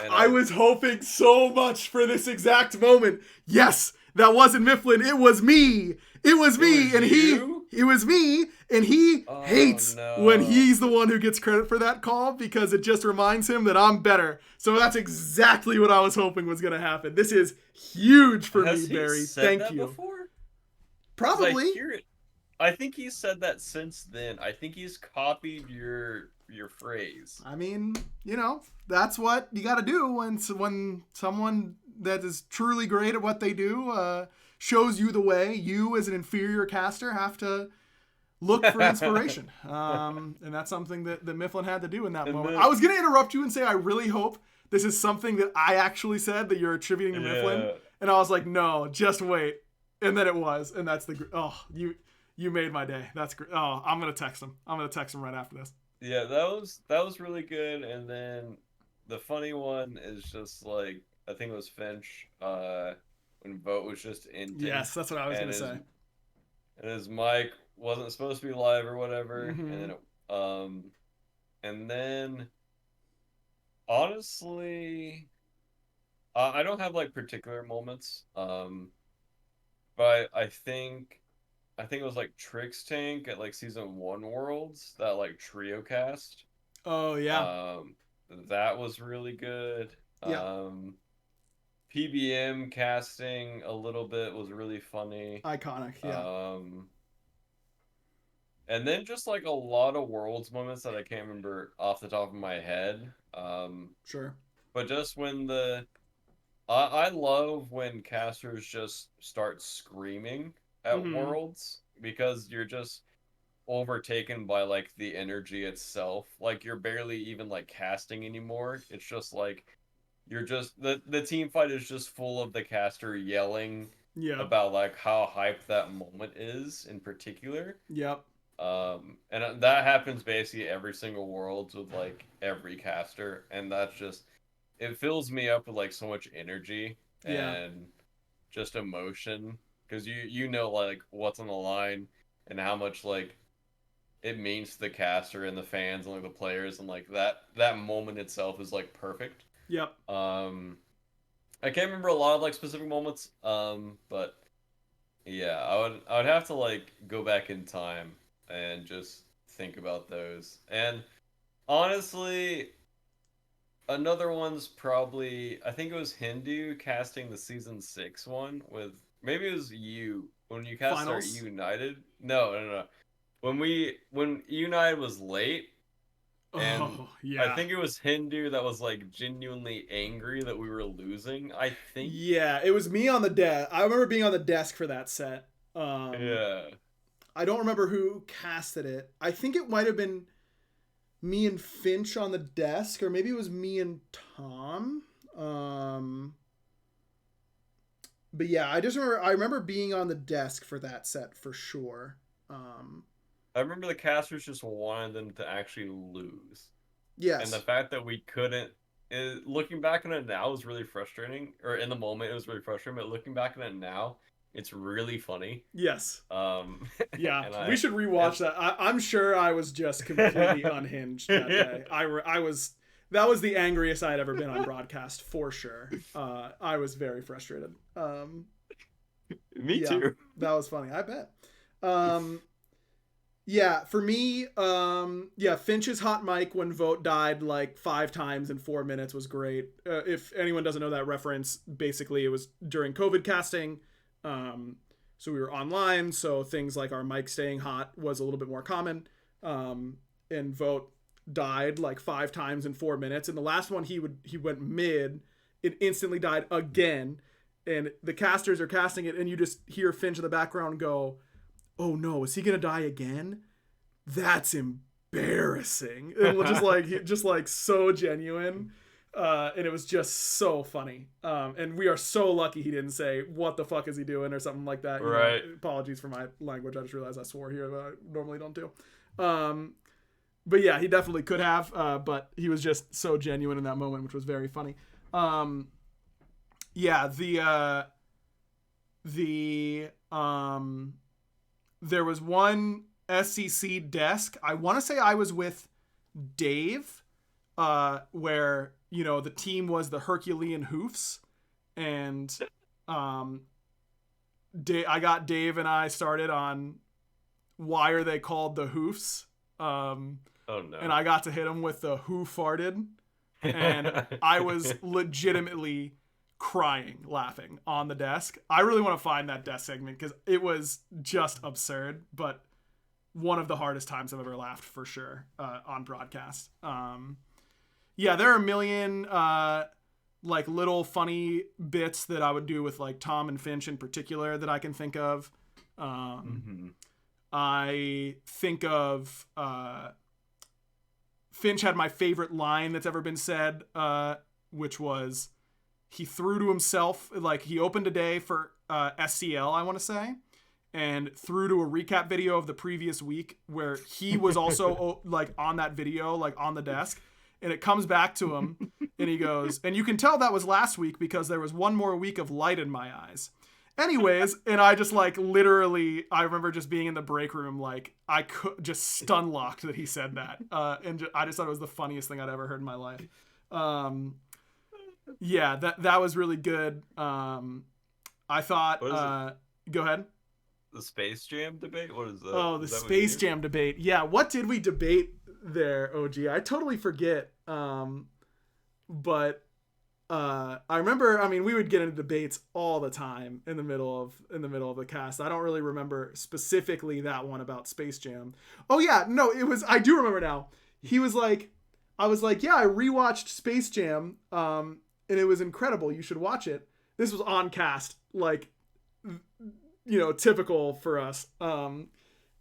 And I was hoping so much for this exact moment. Yes, that wasn't Mifflin. It was me. It was me, and he hates when he's the one who gets credit for that call because it just reminds him that I'm better. So that's exactly what I was hoping was going to happen. This is huge for me, Barry. Thank you. Before? Probably. I hear it. I think he's said that since then. I think he's copied your phrase. I mean, you know, that's what you got to do when someone that is truly great at what they do shows you the way. You, as an inferior caster, have to look for inspiration. And that's something that Mifflin had to do in that moment. then, I was going to interrupt you and say I really hope this is something that I actually said that you're attributing to Mifflin. And I was like, no, just wait. And then it was. And that's you made my day. That's great. Oh, I'm going to text him. I'm going to text him right after this. Yeah, that was really good. And then the funny one is just like I think it was Finch when Vote was just inting. Yes, that's what I was going to say. And his mic wasn't supposed to be live or whatever. Mm-hmm. And then honestly, I don't have like particular moments. But I think it was like Trix Tank at like season 1 Worlds, that like trio cast. Oh yeah. That was really good. Yeah. PBM casting a little bit was really funny. Iconic, yeah. And then just like a lot of Worlds moments that I can't remember off the top of my head. Sure. But just when I love when casters just start screaming at Worlds because you're just overtaken by like the energy itself. Like you're barely even like casting anymore. It's just like you're just the team fight is just full of the caster yelling about like how hyped that moment is in particular. Yep. And that happens basically every single Worlds with like every caster, and that's just it fills me up with like so much energy and just emotion because you know like what's on the line and how much like it means to the caster and the fans and like the players, and like that moment itself is like perfect. Yep. I can't remember a lot of like specific moments, but yeah, I would have to like go back in time and just think about those. And honestly, another one's probably I think it was Hindu casting the season 6 one with maybe it was you when you cast our Finals? United. No. When United was late, and I think it was Hindu that was like genuinely angry that we were losing. I think. Yeah, it was me on the desk. I remember being on the desk for that set. Yeah. I don't remember who casted it. I think it might have been me and Finch on the desk, or maybe it was me and Tom. But yeah, I remember being on the desk for that set for sure. I remember the casters just wanted them to actually lose. Yes. And the fact that we couldn't, looking back on it now was really frustrating. Or in the moment, it was really frustrating. But looking back on it now, it's really funny. Yes. Yeah. We should rewatch that. I'm sure I was just completely unhinged that day. That was the angriest I had ever been on broadcast for sure. I was very frustrated. Me too. That was funny. I bet. Yeah, for me, Finch's hot mic when Vote died like 5 times in 4 minutes was great. If anyone doesn't know that reference, basically it was during COVID casting. So we were online, so things like our mic staying hot was a little bit more common. And Vote died like 5 times in 4 minutes. And the last one he went mid, it instantly died again. And the casters are casting it, and you just hear Finch in the background go, "Oh no, is he gonna die again? That's embarrassing." And just like so genuine. And it was just so funny. And we are so lucky he didn't say, "What the fuck is he doing?" or something like that. Right. Apologies for my language. I just realized I swore here, but I normally don't do. But yeah, he definitely could have. But he was just so genuine in that moment, which was very funny. Yeah, there was one SCC desk. I want to say I was with Dave, where the team was the Herculean Hoofs, and I got Dave and I started on why are they called the Hoofs. Oh no! And I got to hit him with the who farted, and I was legitimately crying laughing on the desk. I really want to find that desk segment because it was just absurd, but one of the hardest times I've ever laughed for sure on broadcast. Yeah, there are a million like little funny bits that I would do with like Tom and Finch in particular that I can think of. I think of Finch had my favorite line that's ever been said, which was he threw to himself, like he opened a day for SCL, I want to say, and threw to a recap video of the previous week where he was also like on that video, like on the desk. And it comes back to him and he goes, and you can tell that was last week because there was one more week of light in my eyes. Anyways, and I just like literally, I remember just being in the break room, like I could just stun locked that he said that. And I just thought it was the funniest thing I'd ever heard in my life. Yeah, that was really good. I thought, go ahead. The Space Jam debate? What is that? Oh, the Space Jam debate. Yeah, what did we debate there, OG? I totally forget. But I remember, I mean, we would get into debates all the time in the middle of the cast. I don't really remember specifically that one about Space Jam. Oh yeah, no, I do remember now. He was like, I was like, yeah, I rewatched Space Jam, and it was incredible. You should watch it. This was on cast, like, you know, typical for us.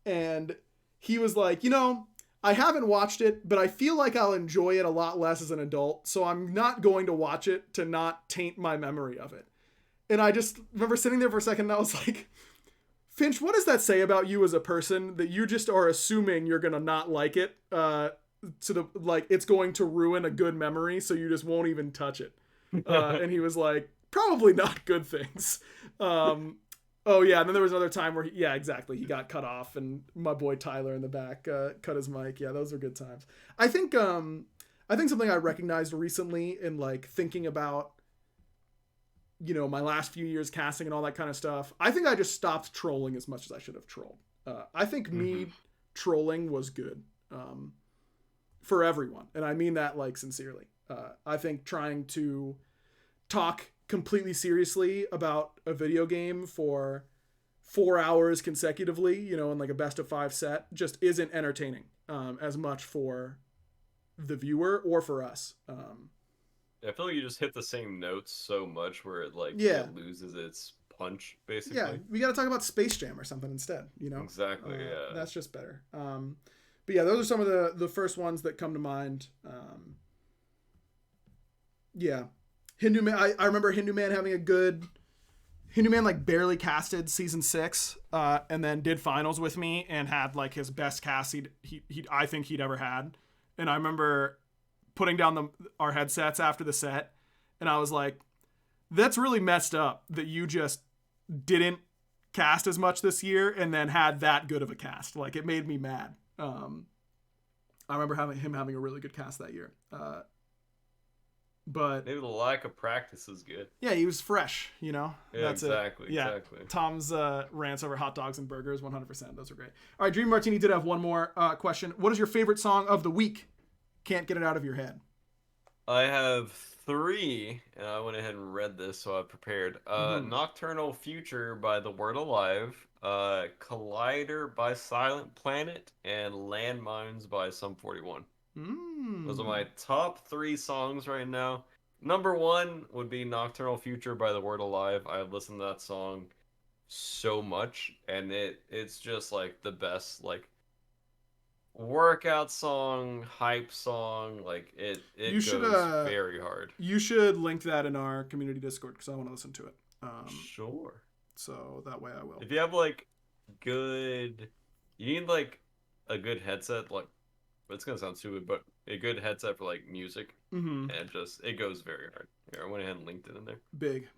And he was like, you know, I haven't watched it, but I feel like I'll enjoy it a lot less as an adult, so I'm not going to watch it to not taint my memory of it. And I just remember sitting there for a second and I was like, Finch, what does that say about you as a person that you just are assuming you're going to not like it, like it's going to ruin a good memory, so you just won't even touch it. And he was like, probably not good things. Oh yeah, and then there was another time where he exactly, he got cut off, and my boy Tyler in the back cut his mic. Yeah, those were good times. I think something I recognized recently in like thinking about, you know, my last few years casting and all that kind of stuff. I think I just stopped trolling as much as I should have trolled. I think me trolling was good for everyone, and I mean that like sincerely. I think trying to talk completely seriously about a video game for 4 hours consecutively, you know, in like a best of 5 set just isn't entertaining as much for the viewer or for us. I feel like you just hit the same notes so much where it like it loses its punch, basically. Yeah, we got to talk about Space Jam or something instead, you know? Exactly, yeah. That's just better. But yeah, those are some of the first ones that come to mind. Yeah. Hindu Man, I remember Hindu Man having a good... Hindu Man like barely casted season 6 and then did finals with me and had like his best cast I think he'd ever had. And I remember putting down our headsets after the set and I was like, that's really messed up that you just didn't cast as much this year and then had that good of a cast. Like it made me mad. I remember him having a really good cast that year. But maybe the lack of practice is good. Yeah, he was fresh, you know? Yeah, that's exactly, it. Yeah. Exactly. Tom's rants over hot dogs and burgers, 100%. Those are great. All right, Dream Martini did have one more question. What is your favorite song of the week? Can't get it out of your head. I have 3, and I went ahead and read this, so I prepared. Nocturnal Future by The Word Alive, Collider by Silent Planet, and Landmines by Sum 41. Those are my top 3 songs right now. Number 1 would be Nocturnal Future by The Word Alive. I've listened to that song so much, and it's just like the best like workout song, hype song. Like it goes very hard. You should link that in our community Discord because I want to listen to it. Sure. So that way I will. If you have like you need like a good headset, like. It's gonna sound stupid, but a good headset for like music, and it goes very hard. Here, I went ahead and linked it in there. Big.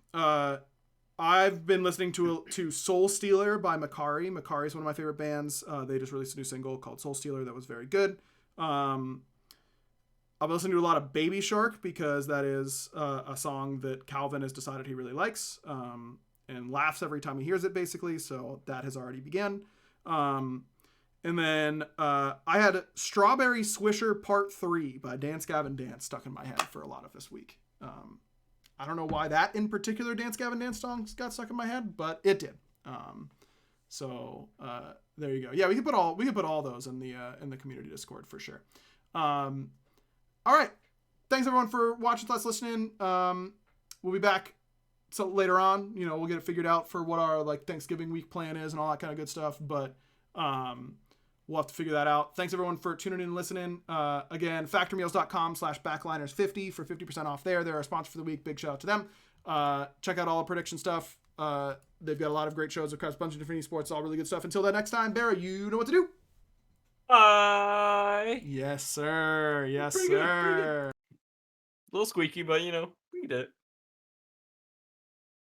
I've been listening to Soul Stealer by Macari. Macari is one of my favorite bands. They just released a new single called Soul Stealer that was very good. I've been listening to a lot of Baby Shark because that is a song that Calvin has decided he really likes and laughs every time he hears it, basically. So that has already begun. And then I had Strawberry Swisher Part 3 by Dance Gavin Dance stuck in my head for a lot of this week. I don't know why that in particular Dance Gavin Dance song got stuck in my head, but it did. So there you go. Yeah, we could put all those in the community Discord for sure. All right. Thanks everyone for watching, listening. We'll be back later on. You know, we'll get it figured out for what our like Thanksgiving week plan is and all that kind of good stuff. But We'll have to figure that out. Thanks everyone for tuning in and listening. Again, factormeals.com/backliners50 for 50% off there. They're our sponsor for the week. Big shout out to them. Check out all the prediction stuff. They've got a lot of great shows across a bunch of different esports. All really good stuff. Until that next time, BaRRa, you know what to do. Bye. Yes, sir. Yes, sir. Good. A little squeaky, but we did it.